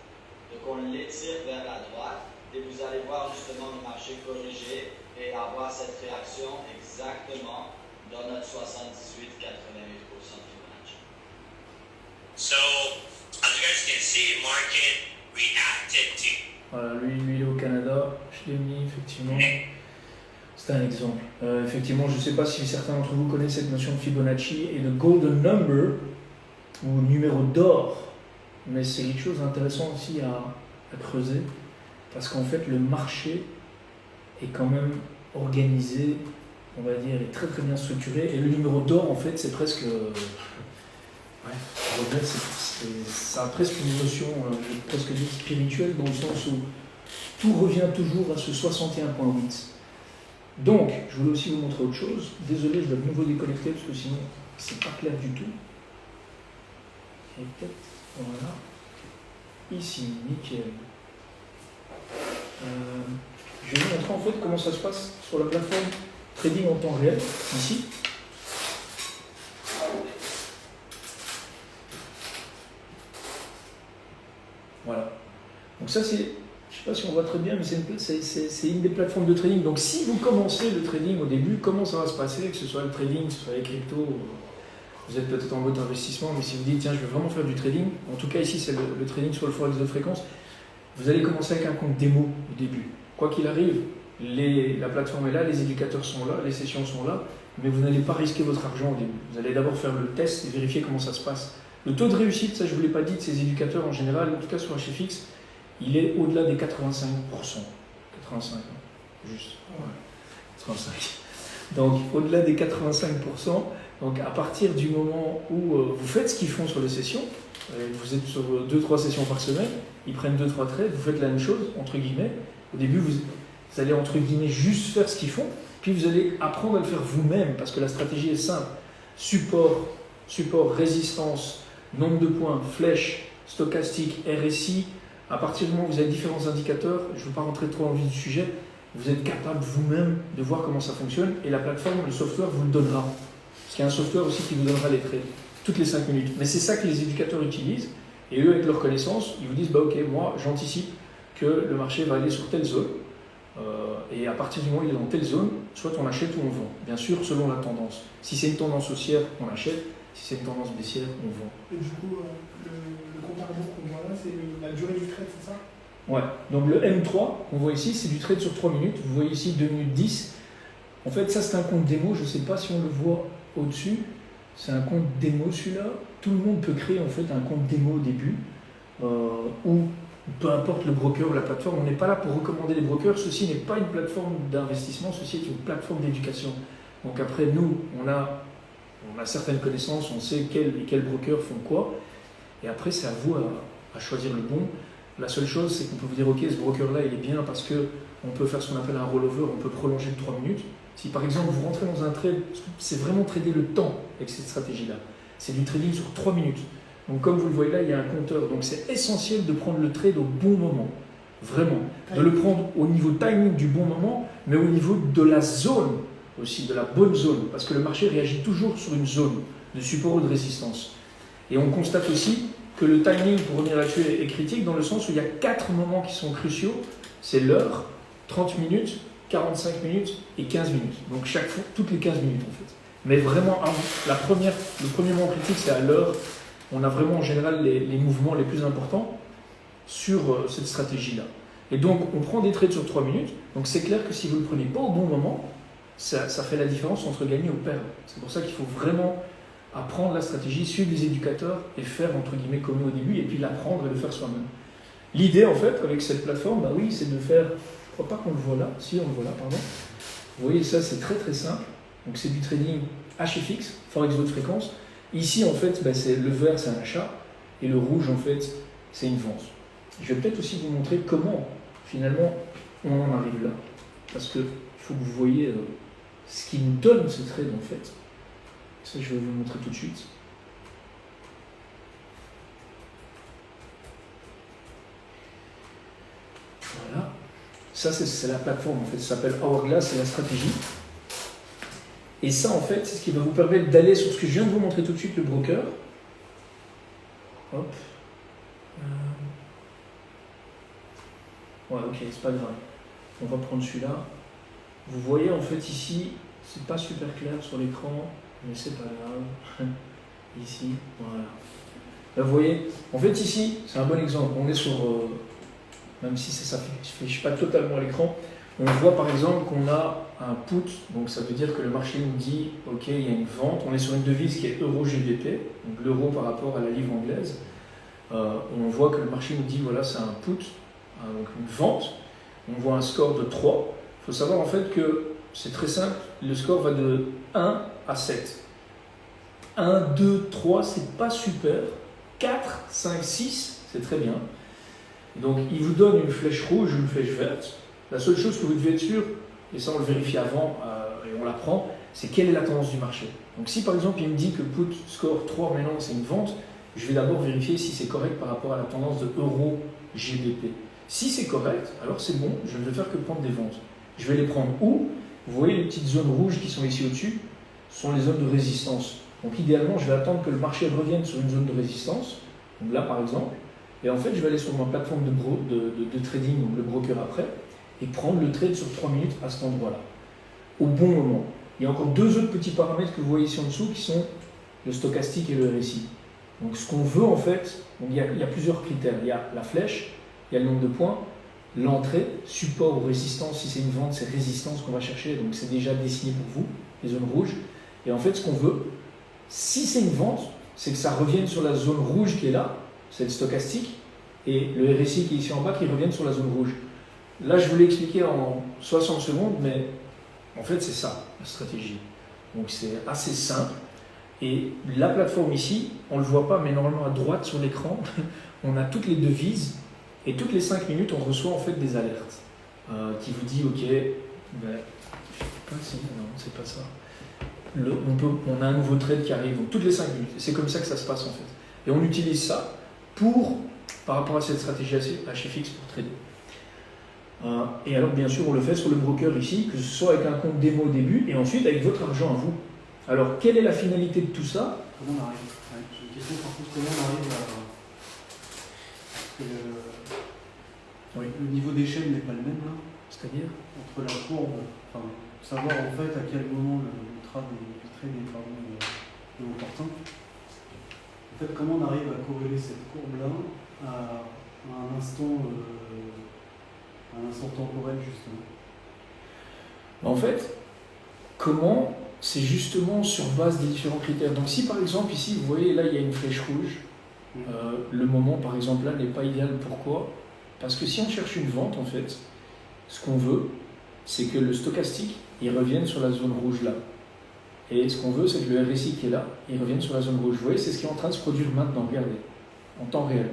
Donc on l'étire vers la droite, et vous allez voir justement le marché corriger et avoir cette réaction exactement dans notre 78-88% Fibonacci. So, as you guys can see, market reacted to. Voilà, lui il est au Canada, je l'ai mis effectivement. C'est un exemple. Effectivement, je ne sais pas si certains d'entre vous connaissent cette notion de Fibonacci et de Golden Number, ou numéro d'or, mais c'est quelque chose d'intéressant aussi à creuser, parce qu'en fait le marché est quand même organisé on va dire, est très très bien structuré. Et le numéro d'or, en fait, c'est presque... ça a presque une notion, je vais presque dire spirituelle, dans le sens où tout revient toujours à ce 61.8. Donc, je voulais aussi vous montrer autre chose. Désolé, je dois de nouveau déconnecter parce que sinon, c'est pas clair du tout. Et peut-être, voilà. Ici, nickel. Je vais vous montrer en fait comment ça se passe sur la plateforme trading en temps réel, ici. Voilà. Donc ça c'est, je ne sais pas si on voit très bien, mais c'est une des plateformes de trading. Donc si vous commencez le trading au début, comment ça va se passer, que ce soit le trading, que ce soit les cryptos, vous êtes peut-être en mode investissement, mais si vous dites tiens je vais vraiment faire du trading, en tout cas ici c'est le trading sur le forex de fréquence, vous allez commencer avec un compte démo au début. Quoi qu'il arrive, la plateforme est là, les éducateurs sont là, les sessions sont là, mais vous n'allez pas risquer votre argent au début. Vous allez d'abord faire le test et vérifier comment ça se passe. Le taux de réussite, ça je ne vous l'ai pas dit, de ces éducateurs en général, en tout cas sur HFX, il est au-delà des 85%. 85, juste. Ouais. 85. Donc au-delà des 85%, donc à partir du moment où vous faites ce qu'ils font sur les sessions, vous êtes sur 2-3 sessions par semaine, ils prennent 2-3 trades, vous faites la même chose, entre guillemets. Au début, vous allez entre guillemets juste faire ce qu'ils font, puis vous allez apprendre à le faire vous-même, parce que la stratégie est simple. Support, résistance, nombre de points, flèche, stochastique, RSI. À partir du moment où vous avez différents indicateurs, je ne veux pas rentrer trop dans le vif du sujet, vous êtes capable vous-même de voir comment ça fonctionne, et la plateforme, le software vous le donnera. Parce qu'il y a un software aussi qui vous donnera les trades, toutes les 5 minutes. Mais c'est ça que les éducateurs utilisent, et eux, avec leur connaissance, ils vous disent, bah ok, moi j'anticipe que le marché va aller sur telle zone, et à partir du moment où il est dans telle zone, soit on achète ou on vend. Bien sûr, selon la tendance. Si c'est une tendance haussière, on achète. Si c'est une tendance baissière, on vend. Et du coup, le compte à rebours qu'on voit là, c'est la durée du trade, c'est ça? Ouais. Donc le M3 qu'on voit ici, c'est du trade sur 3 minutes. Vous voyez ici 2 minutes 10. En fait, ça c'est un compte démo. Je ne sais pas si on le voit au-dessus. C'est un compte démo celui-là. Tout le monde peut créer en fait un compte démo au début. Ou peu importe le broker ou la plateforme. On n'est pas là pour recommander les brokers. Ceci n'est pas une plateforme d'investissement. Ceci est une plateforme d'éducation. Donc après, nous, on a certaines connaissances, on sait quels brokers font quoi, et après c'est à vous à choisir le bon. La seule chose, c'est qu'on peut vous dire ok, ce broker-là il est bien parce qu'on peut faire ce qu'on appelle un rollover, on peut prolonger de 3 minutes. Si par exemple vous rentrez dans un trade, c'est vraiment trader le temps avec cette stratégie-là, c'est du trading sur 3 minutes. Donc comme vous le voyez là, il y a un compteur, donc c'est essentiel de prendre le trade au bon moment, vraiment, de le prendre au niveau timing du bon moment, mais au niveau de la zone aussi, de la bonne zone, parce que le marché réagit toujours sur une zone de support ou de résistance. Et on constate aussi que le timing, pour revenir là-dessus, est critique dans le sens où il y a 4 moments qui sont cruciaux. C'est l'heure, 30 minutes, 45 minutes et 15 minutes. Donc chaque fois, toutes les 15 minutes en fait. Mais vraiment, le premier moment critique, c'est à l'heure. On a vraiment en général les mouvements les plus importants sur cette stratégie-là. Et donc, on prend des trades sur 3 minutes. Donc c'est clair que si vous ne le prenez pas au bon moment, ça fait la différence entre gagner ou perdre. C'est pour ça qu'il faut vraiment apprendre la stratégie, suivre les éducateurs et faire entre guillemets comme nous au début, et puis l'apprendre et le faire soi-même. L'idée en fait avec cette plateforme, bah oui, c'est de faire, je crois pas qu'on le voit là, si on le voit là, pardon. Vous voyez ça, c'est très très simple. Donc c'est du trading HFX, forex haute fréquence. Ici en fait, bah, le vert c'est un achat et le rouge en fait c'est une vente. Je vais peut-être aussi vous montrer comment finalement on en arrive là, parce que il faut que vous voyez ce qui nous donne ce trade en fait. Ça, je vais vous le montrer tout de suite. Voilà. Ça, c'est la plateforme en fait. Ça s'appelle Hourglass, c'est la stratégie. Et ça, en fait, c'est ce qui va vous permettre d'aller sur ce que je viens de vous montrer tout de suite, le broker. Hop. Ouais, ok, c'est pas grave. On va prendre celui-là. Vous voyez en fait ici, c'est pas super clair sur l'écran, mais c'est pas grave. Ici, voilà. Là, vous voyez, en fait ici, c'est un bon exemple. On est sur, même si ça ne fiche pas totalement l'écran, on voit par exemple qu'on a un put, donc ça veut dire que le marché nous dit, ok, il y a une vente. On est sur une devise qui est euro-GBP, donc l'euro par rapport à la livre anglaise. On voit que le marché nous dit, voilà, c'est un put, donc une vente. On voit un score de 3. Il faut savoir en fait que c'est très simple, le score va de 1 à 7. 1, 2, 3, c'est pas super. 4, 5, 6, c'est très bien. Donc il vous donne une flèche rouge ou une flèche verte. La seule chose que vous devez être sûr, et ça on le vérifie avant et on l'apprend, c'est quelle est la tendance du marché. Donc si par exemple il me dit que put score 3 maintenant c'est une vente, je vais d'abord vérifier si c'est correct par rapport à la tendance de euro GBP. Si c'est correct, alors c'est bon, je ne vais faire que prendre des ventes. Je vais les prendre où? Vous voyez les petites zones rouges qui sont ici au-dessus, ce sont les zones de résistance. Donc idéalement, je vais attendre que le marché revienne sur une zone de résistance, donc là par exemple, et en fait je vais aller sur ma plateforme de trading, donc le broker après, et prendre le trade sur 3 minutes à cet endroit-là, au bon moment. Il y a encore deux autres petits paramètres que vous voyez ici en dessous qui sont le stochastique et le RSI. Donc ce qu'on veut en fait, donc il y a plusieurs critères. Il y a la flèche, il y a le nombre de points, l'entrée, support ou résistance. Si c'est une vente, c'est résistance qu'on va chercher, donc c'est déjà dessiné pour vous, les zones rouges. Et en fait ce qu'on veut, si c'est une vente, c'est que ça revienne sur la zone rouge qui est là, c'est le stochastique, et le RSI qui est ici en bas qui revienne sur la zone rouge. Là je vous l'ai expliqué en 60 secondes, mais en fait c'est ça la stratégie. Donc c'est assez simple. Et la plateforme ici, on ne le voit pas, mais normalement à droite sur l'écran, on a toutes les devises, et toutes les 5 minutes, on reçoit en fait des alertes qui vous dit, ok, ben, non, c'est pas ça. On a un nouveau trade qui arrive, donc toutes les 5 minutes. C'est comme ça que ça se passe en fait. Et on utilise ça par rapport à cette stratégie HFX pour trader. Et alors bien sûr, on le fait sur le broker ici, que ce soit avec un compte démo au début, et ensuite avec votre argent à vous. Alors, quelle est la finalité de tout ça? Comment on arrive? J'ai une question par contre, comment on arrive à... Le niveau d'échelle n'est pas le même là. C'est-à-dire? Entre la courbe, enfin, savoir en fait à quel moment le trade est opportun. En fait, comment on arrive à corréler cette courbe-là à un instant temporel justement? En fait, comment? C'est justement sur base des différents critères. Donc si par exemple ici, vous voyez là il y a une flèche rouge, le moment par exemple là n'est pas idéal. Pourquoi? Parce que si on cherche une vente en fait, ce qu'on veut, c'est que le stochastique il revienne sur la zone rouge là. Et ce qu'on veut, c'est que le RSI qui est là, il revienne sur la zone rouge. Vous voyez, c'est ce qui est en train de se produire maintenant, regardez, en temps réel.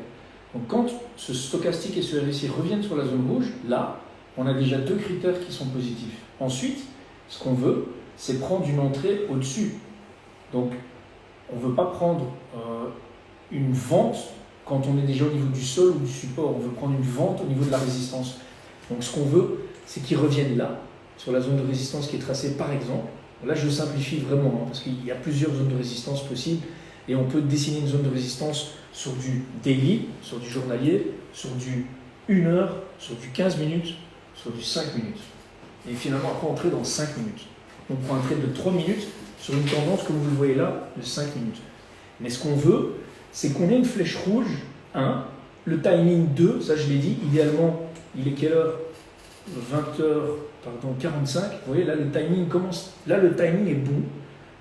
Donc quand ce stochastique et ce RSI reviennent sur la zone rouge, là, on a déjà deux critères qui sont positifs. Ensuite, ce qu'on veut, c'est prendre une entrée au-dessus. Donc, on ne veut pas prendre une vente quand on est déjà au niveau du sol ou du support. On veut prendre une vente au niveau de la résistance. Donc, ce qu'on veut, c'est qu'ils reviennent là, sur la zone de résistance qui est tracée par exemple. Là, je simplifie vraiment, parce qu'il y a plusieurs zones de résistance possibles, et on peut dessiner une zone de résistance sur du daily, sur du journalier, sur du 1 heure, sur du 15 minutes, sur du 5 minutes. Et finalement, après, on trade dans 5 minutes. On prend un trade de 3 minutes sur une tendance, comme vous le voyez là, de 5 minutes. Mais ce qu'on veut, c'est qu'on ait une flèche rouge, 1, le timing 2, ça je l'ai dit, idéalement, il est quelle heure? 20h45, vous voyez, là le timing commence, là le timing est bon,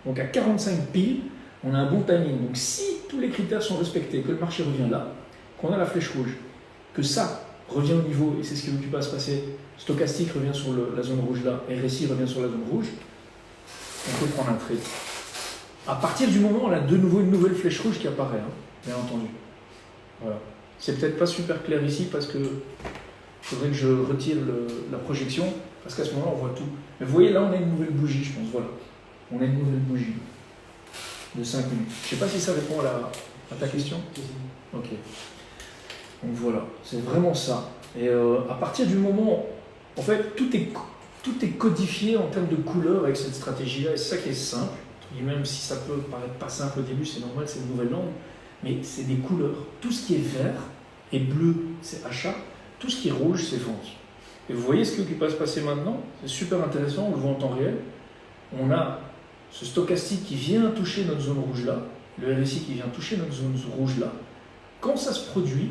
donc à 45 piles, on a un bon timing. Donc si tous les critères sont respectés, que le marché revient là, qu'on a la flèche rouge, que ça revient au niveau, et c'est ce qui va se passer, stochastique revient sur la zone rouge là, RSI revient sur la zone rouge, on peut prendre un trade. À partir du moment où on a de nouveau une nouvelle flèche rouge qui apparaît, hein, bien entendu. Voilà. C'est peut-être pas super clair ici parce que il faudrait que je retire la projection, parce qu'à ce moment-là, on voit tout. Mais vous voyez, là, on a une nouvelle bougie, je pense, voilà. On a une nouvelle bougie de 5 minutes. Je ne sais pas si ça répond à ta question. Ok. Donc voilà, c'est vraiment ça. Et à partir du moment, en fait, tout est codifié en termes de couleurs avec cette stratégie-là, et c'est ça qui est simple. Et même si ça peut paraître pas simple au début, c'est normal, c'est une nouvelle langue, mais c'est des couleurs. Tout ce qui est vert et bleu, c'est achat. Tout ce qui est rouge, c'est vente. Et vous voyez ce qui va se passer maintenant? C'est super intéressant, on le voit en temps réel. On a ce stochastique qui vient toucher notre zone rouge là, le RSI qui vient toucher notre zone rouge là. Quand ça se produit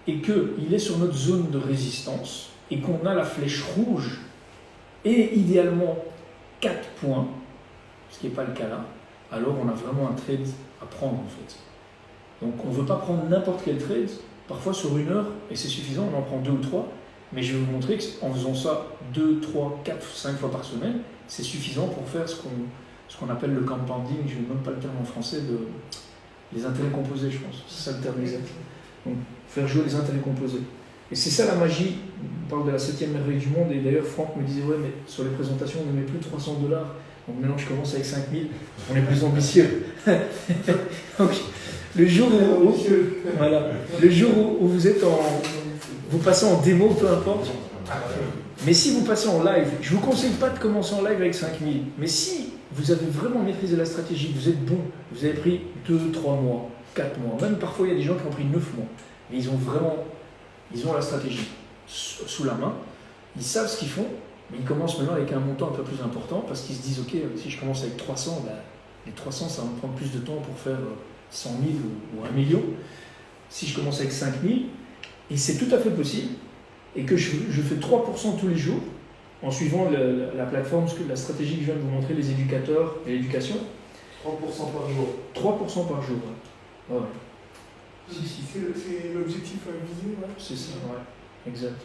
et qu'il est sur notre zone de résistance et qu'on a la flèche rouge et idéalement 4 points, ce qui n'est pas le cas là, alors on a vraiment un trade à prendre en fait. Donc on ne veut pas prendre n'importe quel trade. Parfois sur 1 heure, et c'est suffisant, on en prend 2 ou 3, Mais je vais vous montrer qu'en faisant ça 2, 3, 4, 5 fois par semaine, c'est suffisant pour faire ce qu'on appelle le compounding, je n'ai même pas le terme en français, les intérêts composés, je pense. C'est ça le terme exact. Donc, faire jouer les intérêts composés. Et c'est ça la magie. On parle de la 7e merveille du monde, et d'ailleurs Franck me disait, ouais, mais sur les présentations, on ne met plus $300. Donc maintenant, je commence avec 5000, on est plus ambitieux. Donc, le jour où vous êtes vous passez en démo, peu importe. Mais si vous passez en live, je ne vous conseille pas de commencer en live avec 5000. Mais si vous avez vraiment maîtrisé la stratégie, vous êtes bon, vous avez pris 2, 3 mois, 4 mois, même parfois il y a des gens qui ont pris 9 mois. Mais ils ont la stratégie sous la main, ils savent ce qu'ils font, mais ils commencent maintenant avec un montant un peu plus important parce qu'ils se disent, ok, si je commence avec 300, les 300 ça va me prendre plus de temps pour faire 100 000 ou 1 million. Si je commence avec 5000, et c'est tout à fait possible, et que je fais 3% tous les jours, en suivant la plateforme, la stratégie que je viens de vous montrer, les éducateurs et l'éducation. 3% par jour. 3% par jour, ouais. C'est l'objectif visé, ouais. C'est ça, ouais, exact.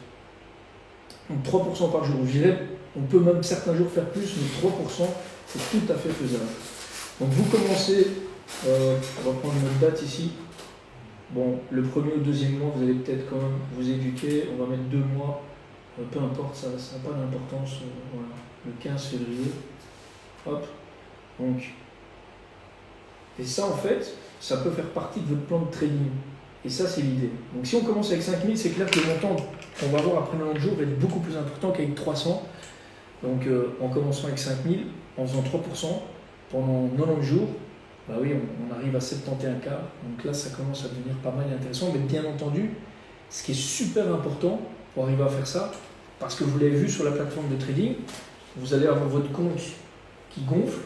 Donc 3% par jour, je dirais, on peut même certains jours faire plus, mais 3%, c'est tout à fait faisable. Donc vous commencez, on va prendre notre date ici. Bon, le premier ou deuxième mois, vous allez peut-être quand même vous éduquer, on va mettre 2 mois, peu importe, ça n'a pas d'importance, voilà, le 15 février, hop, donc, et ça en fait, ça peut faire partie de votre plan de trading, et ça c'est l'idée. Donc si on commence avec 5000, c'est clair que le montant qu'on va avoir après 90 jours va être beaucoup plus important qu'avec 300, donc en commençant avec 5000, en faisant 3% pendant 90 jours, bah oui, on arrive à 71K, donc là ça commence à devenir pas mal intéressant, mais bien entendu, ce qui est super important pour arriver à faire ça, parce que vous l'avez vu sur la plateforme de trading, vous allez avoir votre compte qui gonfle,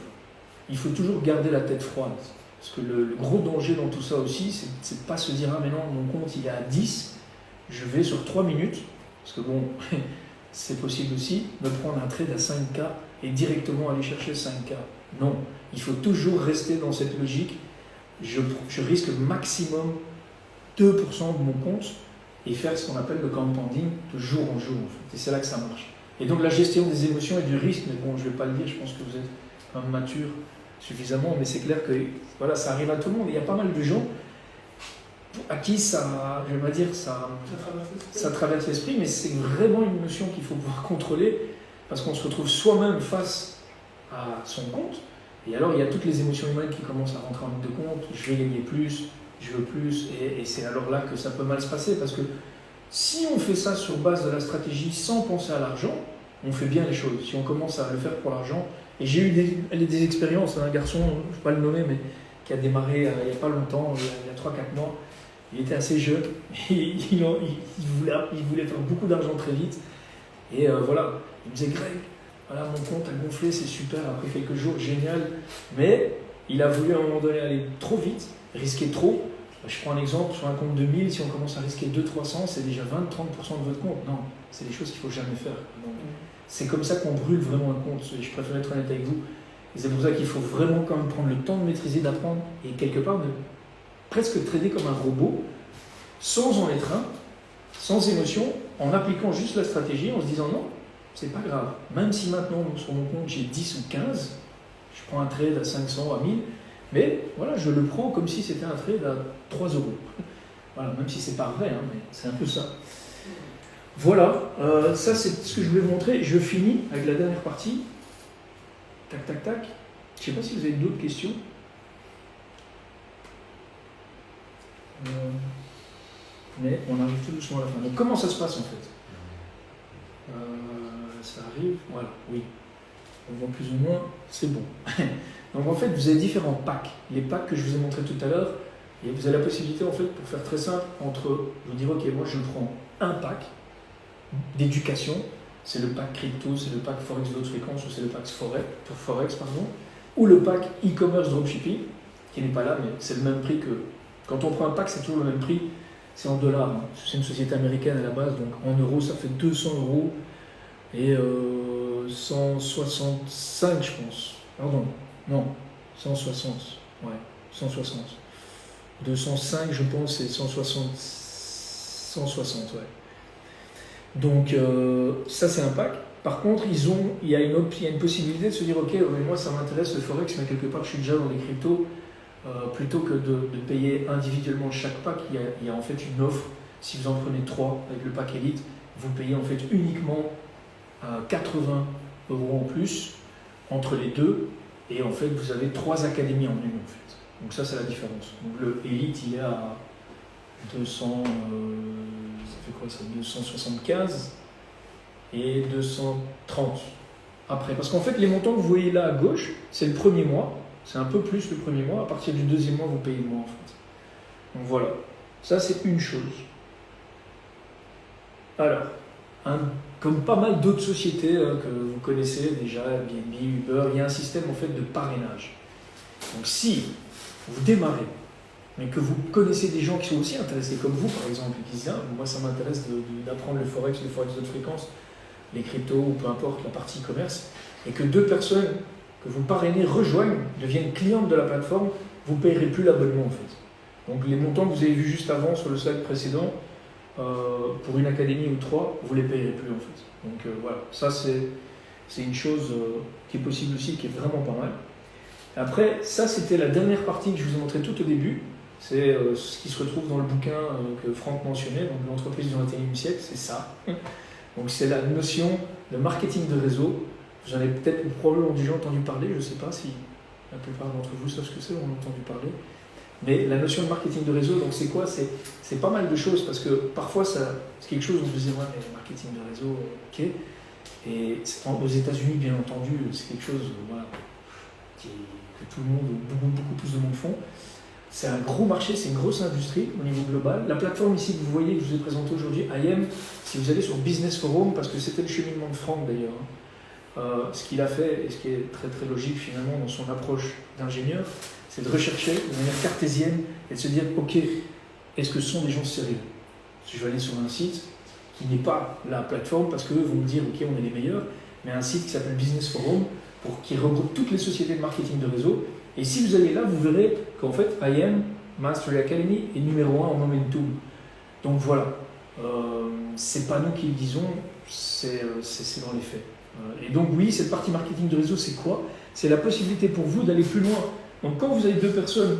il faut toujours garder la tête froide, parce que le gros danger dans tout ça aussi, c'est de ne pas se dire, ah mais non, mon compte il est à 10, je vais sur 3 minutes, parce que bon, c'est possible aussi, de prendre un trade à 5K et directement aller chercher 5K. Non, il faut toujours rester dans cette logique. Je risque maximum 2% de mon compte et faire ce qu'on appelle le compounding de jour en jour. En fait. Et c'est là que ça marche. Et donc la gestion des émotions et du risque, mais bon, je ne vais pas le dire, je pense que vous êtes quand même mature suffisamment, mais c'est clair que voilà, ça arrive à tout le monde. Et il y a pas mal de gens à qui ça, je vais dire, ça traverse l'esprit, mais c'est vraiment une notion qu'il faut pouvoir contrôler parce qu'on se retrouve soi-même face à son compte, et alors il y a toutes les émotions humaines qui commencent à rentrer en ligne de compte, je vais gagner plus, je veux plus, et c'est alors là que ça peut mal se passer, parce que si on fait ça sur base de la stratégie sans penser à l'argent, on fait bien les choses. Si on commence à le faire pour l'argent, et j'ai eu des expériences, un garçon, je ne vais pas le nommer, mais qui a démarré il n'y a pas longtemps, il y a 3-4 mois, il était assez jeune, et il voulait faire beaucoup d'argent très vite, et voilà, il me disait, Greg, voilà, mon compte a gonflé, c'est super, après quelques jours, génial. Mais il a voulu à un moment donné aller trop vite, risquer trop. Je prends un exemple, sur un compte de 1000, si on commence à risquer 200-300, c'est déjà 20-30% de votre compte. Non, c'est des choses qu'il ne faut jamais faire. C'est comme ça qu'on brûle vraiment un compte. Je préfère être honnête avec vous. Et c'est pour ça qu'il faut vraiment quand même prendre le temps de maîtriser, d'apprendre, et quelque part de presque trader comme un robot, sans en être un, sans émotion, en appliquant juste la stratégie, en se disant non, c'est pas grave. Même si maintenant, sur mon compte, j'ai 10 ou 15, je prends un trade à 500, à 1000, mais voilà, je le prends comme si c'était un trade à 3 €. Voilà, même si c'est pas vrai, hein, mais c'est un peu ça. Voilà, ça c'est ce que je voulais vous montrer. Je finis avec la dernière partie. Tac, tac, tac. Je sais pas si vous avez d'autres questions. Mais on arrive tout doucement à la fin. Donc comment ça se passe en fait ? Ça arrive, voilà, oui. On voit plus ou moins, c'est bon. Donc en fait, vous avez différents packs. Les packs que je vous ai montrés tout à l'heure, et vous avez la possibilité en fait, pour faire très simple, entre vous dire ok, moi je prends un pack d'éducation, c'est le pack crypto, c'est le pack forex de haute fréquence, ou c'est le pack forex, ou le pack e-commerce dropshipping, qui n'est pas là, mais c'est le même prix que... Quand on prend un pack, c'est toujours le même prix, c'est en dollars. Hein. C'est une société américaine à la base, donc en euros, ça fait 200 € et 165, je pense. Pardon, non, 160, ouais, 160. 205, je pense, et 160, ouais. Donc ça c'est un pack. Par contre, il y a une possibilité de se dire ok, mais moi ça m'intéresse le forex, mais quelque part je suis déjà dans les cryptos. Plutôt que de payer individuellement chaque pack, il y a en fait une offre. Si vous en prenez 3 avec le pack Elite, vous payez en fait uniquement 80 € en plus entre les deux, et en fait vous avez 3 académies en une en fait. Donc ça c'est la différence. Donc le Elite il est à 200, ça fait quoi ça, 275 et 230 après. Parce qu'en fait les montants que vous voyez là à gauche, c'est le premier mois. C'est un peu plus le premier mois. À partir du deuxième mois, vous payez moins en fait. Donc voilà. Ça, c'est une chose. Alors, comme pas mal d'autres sociétés que vous connaissez déjà, Airbnb, Uber, il y a un système en fait de parrainage. Donc si vous démarrez, mais que vous connaissez des gens qui sont aussi intéressés comme vous, par exemple, qui disent ah, moi ça m'intéresse d'apprendre le forex de haute fréquence, les cryptos ou peu importe la partie e-commerce, et que 2 personnes que vous parrainez rejoignent, deviennent clientes de la plateforme, vous ne payerez plus l'abonnement en fait. Donc les montants que vous avez vus juste avant sur le slide précédent, pour une académie ou 3, vous ne les payerez plus en fait. Donc voilà, ça c'est une chose qui est possible aussi, qui est vraiment pas mal. Après, ça c'était la dernière partie que je vous ai montré tout au début, c'est ce qui se retrouve dans le bouquin que Franck mentionnait, donc l'entreprise du 21e siècle, c'est ça. Donc c'est la notion de marketing de réseau. Vous en avez peut-être probablement déjà entendu parler, je ne sais pas si la plupart d'entre vous savent ce que c'est, on a entendu parler. Mais la notion de marketing de réseau, donc c'est quoi? C'est pas mal de choses, parce que parfois c'est quelque chose où vous disiez, ouais, mais marketing de réseau, ok. Et aux États-Unis, bien entendu, c'est quelque chose voilà, que tout le monde, beaucoup plus de monde font. C'est un gros marché, c'est une grosse industrie au niveau global. La plateforme ici que vous voyez, que je vous ai présentée aujourd'hui, IM, si vous allez sur Business Forum, parce que c'était le cheminement de Franck d'ailleurs, ce qu'il a fait, et ce qui est très très logique finalement dans son approche d'ingénieur, c'est de rechercher de manière cartésienne et de se dire ok, est-ce que ce sont des gens sérieux? Si je vais aller sur un site qui n'est pas la plateforme parce qu'eux vont me dire ok, on est les meilleurs, mais un site qui s'appelle Business Forum qui regroupe toutes les sociétés de marketing de réseau. Et si vous allez là, vous verrez qu'en fait IM Mastery Academy est numéro 1 en momentum. Donc voilà, c'est pas nous qui le disons, c'est dans les faits. Et donc oui, cette partie marketing de réseau, c'est quoi? C'est la possibilité pour vous d'aller plus loin. Donc quand vous avez 2 personnes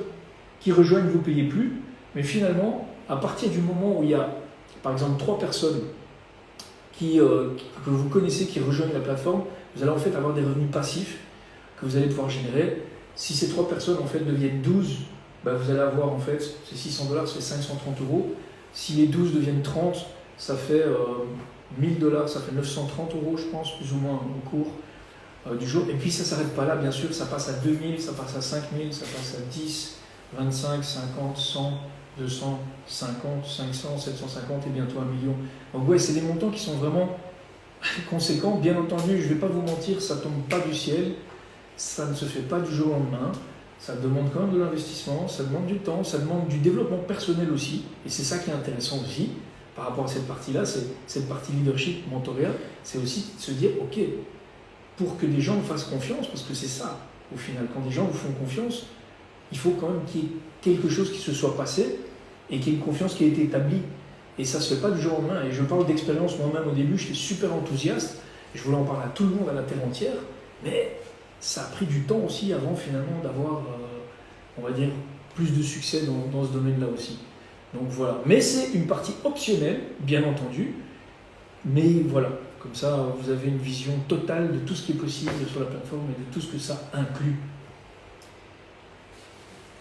qui rejoignent, vous ne payez plus, mais finalement, à partir du moment où il y a, par exemple, 3 personnes que vous connaissez qui rejoignent la plateforme, vous allez en fait avoir des revenus passifs que vous allez pouvoir générer. Si ces 3 personnes en fait deviennent 12, bah, vous allez avoir en fait, c'est 600 $, ça fait 530 €. Si les 12 deviennent 30, ça fait 1000 $, ça fait 930 €, je pense, plus ou moins au cours du jour. Et puis ça ne s'arrête pas là, bien sûr, ça passe à 2000, ça passe à 5000, ça passe à 10, 25, 50, 100, 200, 50, 500, 750 et bientôt 1 million. Donc ouais, c'est des montants qui sont vraiment conséquents. Bien entendu, je ne vais pas vous mentir, ça ne tombe pas du ciel, ça ne se fait pas du jour au lendemain. Ça demande quand même de l'investissement, ça demande du temps, ça demande du développement personnel aussi. Et c'est ça qui est intéressant aussi par rapport à cette partie-là, c'est cette partie leadership, mentorat, c'est aussi de se dire, ok, pour que des gens me fassent confiance, parce que c'est ça, au final, quand des gens vous font confiance, il faut quand même qu'il y ait quelque chose qui se soit passé et qu'il y ait une confiance qui a été établie. Et ça ne se fait pas du jour au lendemain. Et je parle d'expérience moi-même au début, j'étais super enthousiaste, je voulais en parler à tout le monde, à la terre entière, mais ça a pris du temps aussi avant finalement d'avoir, on va dire, plus de succès dans ce domaine-là aussi. Donc voilà. Mais c'est une partie optionnelle, bien entendu, mais voilà. Comme ça, vous avez une vision totale de tout ce qui est possible sur la plateforme et de tout ce que ça inclut.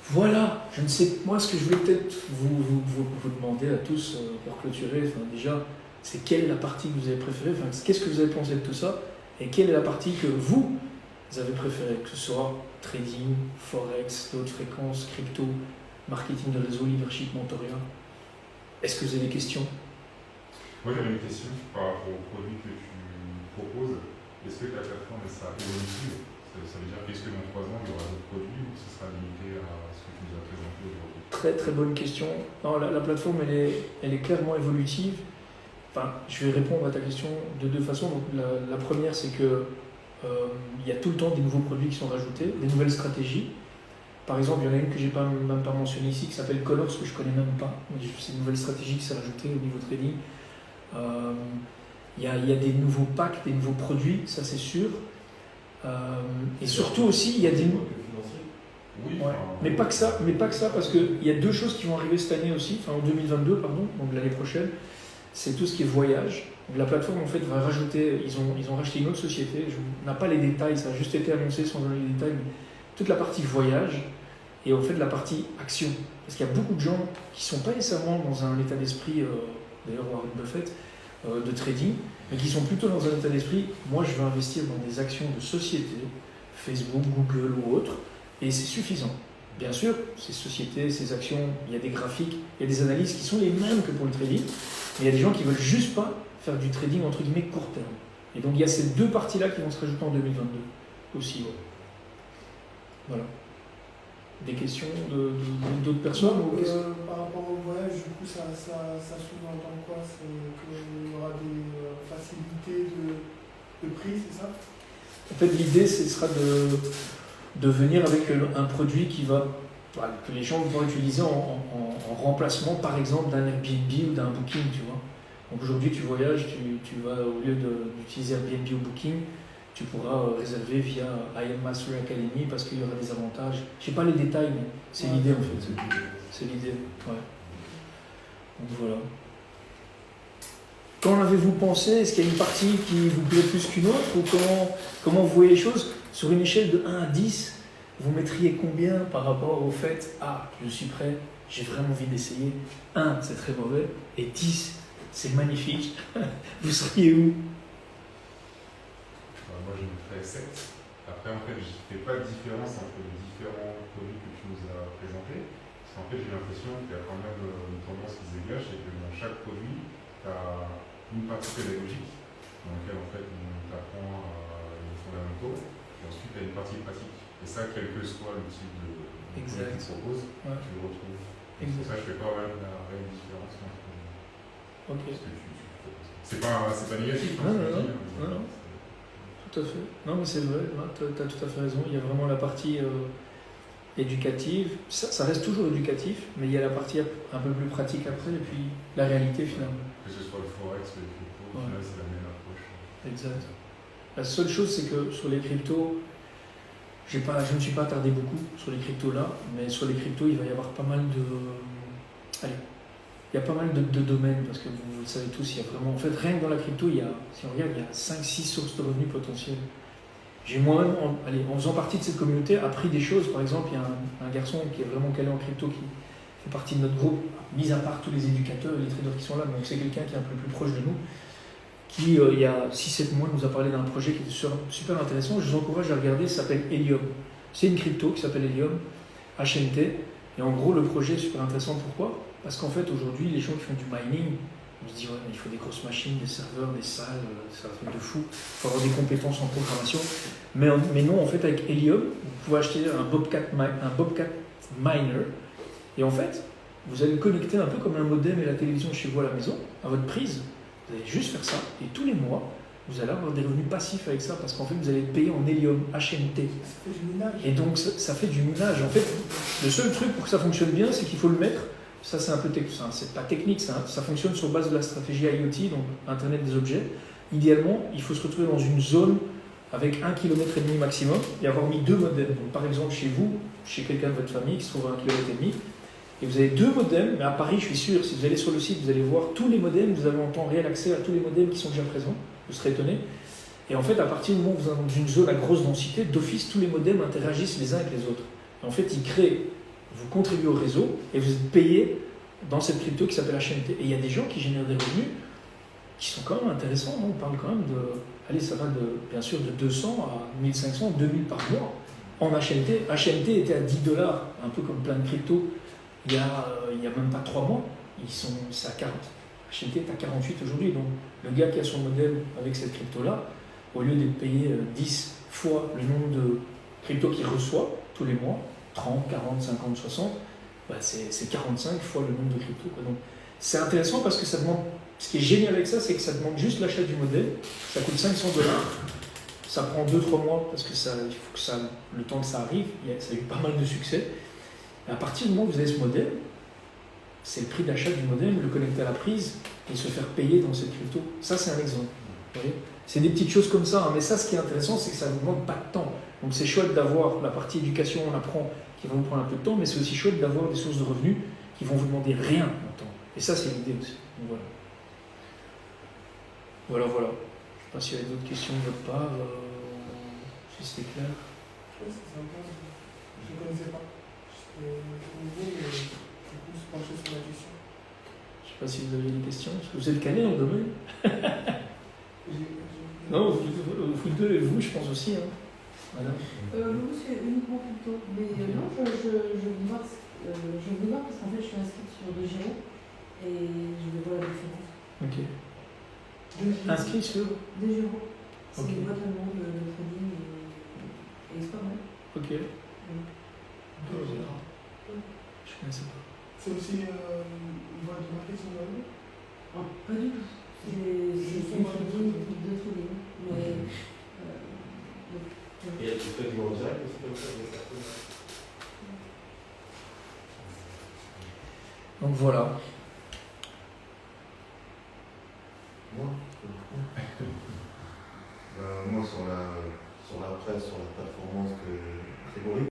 Voilà, je ne sais, moi ce que je voulais peut-être vous demander à tous pour clôturer, déjà, c'est quelle est la partie que vous avez préférée, qu'est-ce que vous avez pensé de tout ça, et quelle est la partie que vous avez préférée, que ce soit trading, forex, haute fréquence, crypto, marketing de réseau, leadership, mentorat. Est-ce que vous avez des questions? Moi j'avais une question par rapport au produit que tu proposes. Est-ce que ta plateforme sera évolutive? Ça veut dire qu'est-ce que dans 3 ans il y aura d'autres produits ou ce sera limité à ce que tu nous as présenté aujourd'hui? Très très bonne question. Non, la plateforme elle est clairement évolutive. Enfin, je vais répondre à ta question de 2 façons. Donc, la première c'est que il y a tout le temps des nouveaux produits qui sont rajoutés, des nouvelles stratégies. Par exemple, il y en a une que je n'ai même pas mentionnée ici qui s'appelle Colors, que je ne connais même pas. C'est une nouvelle stratégie qui s'est rajoutée au niveau trading. Il y a des nouveaux packs, des nouveaux produits, ça c'est sûr. Et surtout aussi, il y a des... Oui, Ouais. Mais pas que ça, parce qu'il y a deux choses qui vont arriver cette année aussi, enfin en 2022, pardon, donc l'année prochaine, c'est tout ce qui est voyage. Donc la plateforme en fait va rajouter, ils ont racheté une autre société, on n'a pas les détails, ça a juste été annoncé sans donner les détails, mais toute la partie voyage et en fait la partie action. Parce qu'il y a beaucoup de gens qui ne sont pas nécessairement dans un état d'esprit, d'ailleurs Warren Buffett, de trading, mais qui sont plutôt dans un état d'esprit, moi je veux investir dans des actions de société, Facebook, Google ou autres, et c'est suffisant. Bien sûr, ces sociétés, ces actions, il y a des graphiques, il y a des analyses qui sont les mêmes que pour le trading, mais il y a des gens qui ne veulent juste pas faire du trading entre guillemets court terme. Et donc il y a ces deux parties-là qui vont se rajouter en 2022 aussi. Ouais. Voilà. Des questions d'autres personnes ou Par rapport au voyage, du coup, ça sous-entend quoi? C'est qu'il y aura des facilités de prix, c'est ça? En fait, l'idée, ce sera de venir avec un produit que les gens vont utiliser en remplacement, par exemple, d'un Airbnb ou d'un Booking, tu vois. Donc aujourd'hui, tu voyages, tu vas, au lieu d'utiliser Airbnb ou Booking, tu pourras réserver via I Am Master Academy parce qu'il y aura des avantages. Je sais pas les détails, mais c'est l'idée en fait. C'est l'idée, ouais. Donc voilà. Qu'en avez-vous pensé? Est-ce qu'il y a une partie qui vous plaît plus qu'une autre? Ou comment vous voyez les choses? Sur une échelle de 1 à 10, vous mettriez combien par rapport au fait « Ah, je suis prêt, j'ai vraiment envie d'essayer ». 1, c'est très mauvais, et 10, c'est magnifique. Vous seriez où? Moi, je mettrais 7. Après, en fait, je ne fais pas de différence entre les différents produits que tu nous as présentés. Parce qu'en fait, j'ai l'impression qu'il y a quand même une tendance qui se dégage, c'est que dans chaque produit, tu as une partie pédagogique, dans laquelle, en fait, on t'apprend les fondamentaux, et ensuite, tu as une partie pratique. Et ça, quel que soit le type de produit que tu proposes, tu le retrouves. C'est pour ça que je ne fais pas vraiment la réelle différence entre ce que tu proposes. C'est pas négatif, hein, non. Tout à fait. Non, mais c'est vrai, tu as tout à fait raison. Il y a vraiment la partie éducative. Ça reste toujours éducatif, mais il y a la partie un peu plus pratique après, et puis la réalité finalement. Que ce soit le forex, le crypto, au final, c'est la même approche. Exact. La seule chose, c'est que sur les cryptos, je ne me suis pas attardé beaucoup sur les cryptos là, mais sur les cryptos, il va y avoir pas mal de... Il y a pas mal de domaines, parce que vous le savez tous, il y a vraiment... En fait, rien que dans la crypto, si on regarde, il y a 5-6 sources de revenus potentiels. J'ai moi-même, en faisant partie de cette communauté, appris des choses. Par exemple, il y a un garçon qui est vraiment calé en crypto, qui fait partie de notre groupe, mis à part tous les éducateurs et les traders qui sont là, donc c'est quelqu'un qui est un peu plus proche de nous, qui, il y a 6-7 mois, nous a parlé d'un projet qui était super intéressant. Je vous encourage à regarder, ça s'appelle Helium. C'est une crypto qui s'appelle Helium, HNT. Et en gros, le projet est super intéressant. Pourquoi? Parce qu'en fait, aujourd'hui, les gens qui font du mining, on se dit, ouais, mais il faut des grosses machines, des serveurs, des salles, c'est un truc de fou. Il faut avoir des compétences en programmation. Mais non, en fait, avec Helium, vous pouvez acheter un Bobcat Miner. Et en fait, vous allez le connecter un peu comme un modem et la télévision chez vous à la maison, à votre prise. Vous allez juste faire ça. Et tous les mois, vous allez avoir des revenus passifs avec ça, parce qu'en fait, vous allez être payé en Helium, HNT. Ça fait du minage. Et donc, ça fait du minage. En fait, le seul truc pour que ça fonctionne bien, c'est qu'il faut le mettre. Ça, c'est un peu c'est pas technique, ça fonctionne sur base de la stratégie IoT, donc Internet des objets. Idéalement, il faut se retrouver dans une zone avec 1,5 km maximum et avoir mis 2 modems. Donc, par exemple, chez vous, chez quelqu'un de votre famille qui se trouve à 1,5 km, et vous avez 2 modems, mais à Paris, je suis sûr, si vous allez sur le site, vous allez voir tous les modems, vous avez en temps réel accès à tous les modems qui sont déjà présents, vous serez étonné. Et en fait, à partir du moment où vous êtes dans une zone à grosse densité, d'office, tous les modems interagissent les uns avec les autres. Et en fait, ils créent, vous contribuez au réseau et vous êtes payé dans cette crypto qui s'appelle HNT. Et il y a des gens qui génèrent des revenus qui sont quand même intéressants. On parle quand même allez, ça va bien sûr de 200 à 1500, 2000 par mois en HNT. HNT était à $10, un peu comme plein de cryptos, il y a même pas 3 mois. C'est à 40. HNT est à 48 aujourd'hui. Donc le gars qui a son modèle avec cette crypto-là, au lieu d'être payé 10 fois le nombre de cryptos qu'il reçoit tous les mois, 30, 40, 50, 60, bah c'est 45 fois le nombre de cryptos. Donc c'est intéressant parce que ça demande. Ce qui est génial avec ça, c'est que ça demande juste l'achat du modèle. Ça coûte $500. Ça prend 2-3 mois parce que il faut que le temps que ça arrive, ça a eu pas mal de succès. Et à partir du moment où vous avez ce modèle, c'est le prix d'achat du modèle, le connecter à la prise et se faire payer dans cette crypto. Ça, c'est un exemple. Vous voyez, c'est des petites choses comme ça, hein. Mais ça, ce qui est intéressant, c'est que ça ne vous demande pas de temps. Donc c'est chouette d'avoir la partie éducation, on apprend, qui va vous prendre un peu de temps, mais c'est aussi chouette d'avoir des sources de revenus qui vont vous demander rien en temps. Et ça, c'est l'idée aussi. Donc, voilà. Je ne sais pas s'il y a d'autres questions de votre part, si c'était clair. Je ne connaissais pas. J'étais nouveau, mais du coup, se pencher sur la question. Je ne sais pas si vous avez des questions, parce que vous êtes calé dans le domaine. Non, vous deux et vous, je pense aussi. Hein. Voilà. Vous, c'est uniquement plutôt. Mais non, je vais voir parce qu'en fait, je suis inscrite sur DGO et je vais voir la différence. Ok. Inscrit sur DGO. C'est Ok. une boîte allemande de trading et c'est pas mal. Ok. Je connaissais pas. C'est aussi une boîte de marketing en ligne? Ah, pas du tout. C'est une trading, de trading. Mais. Et tu fais du en direct aussi comme ça avec la personne? Donc voilà. Moi, sur la presse, sur la performance que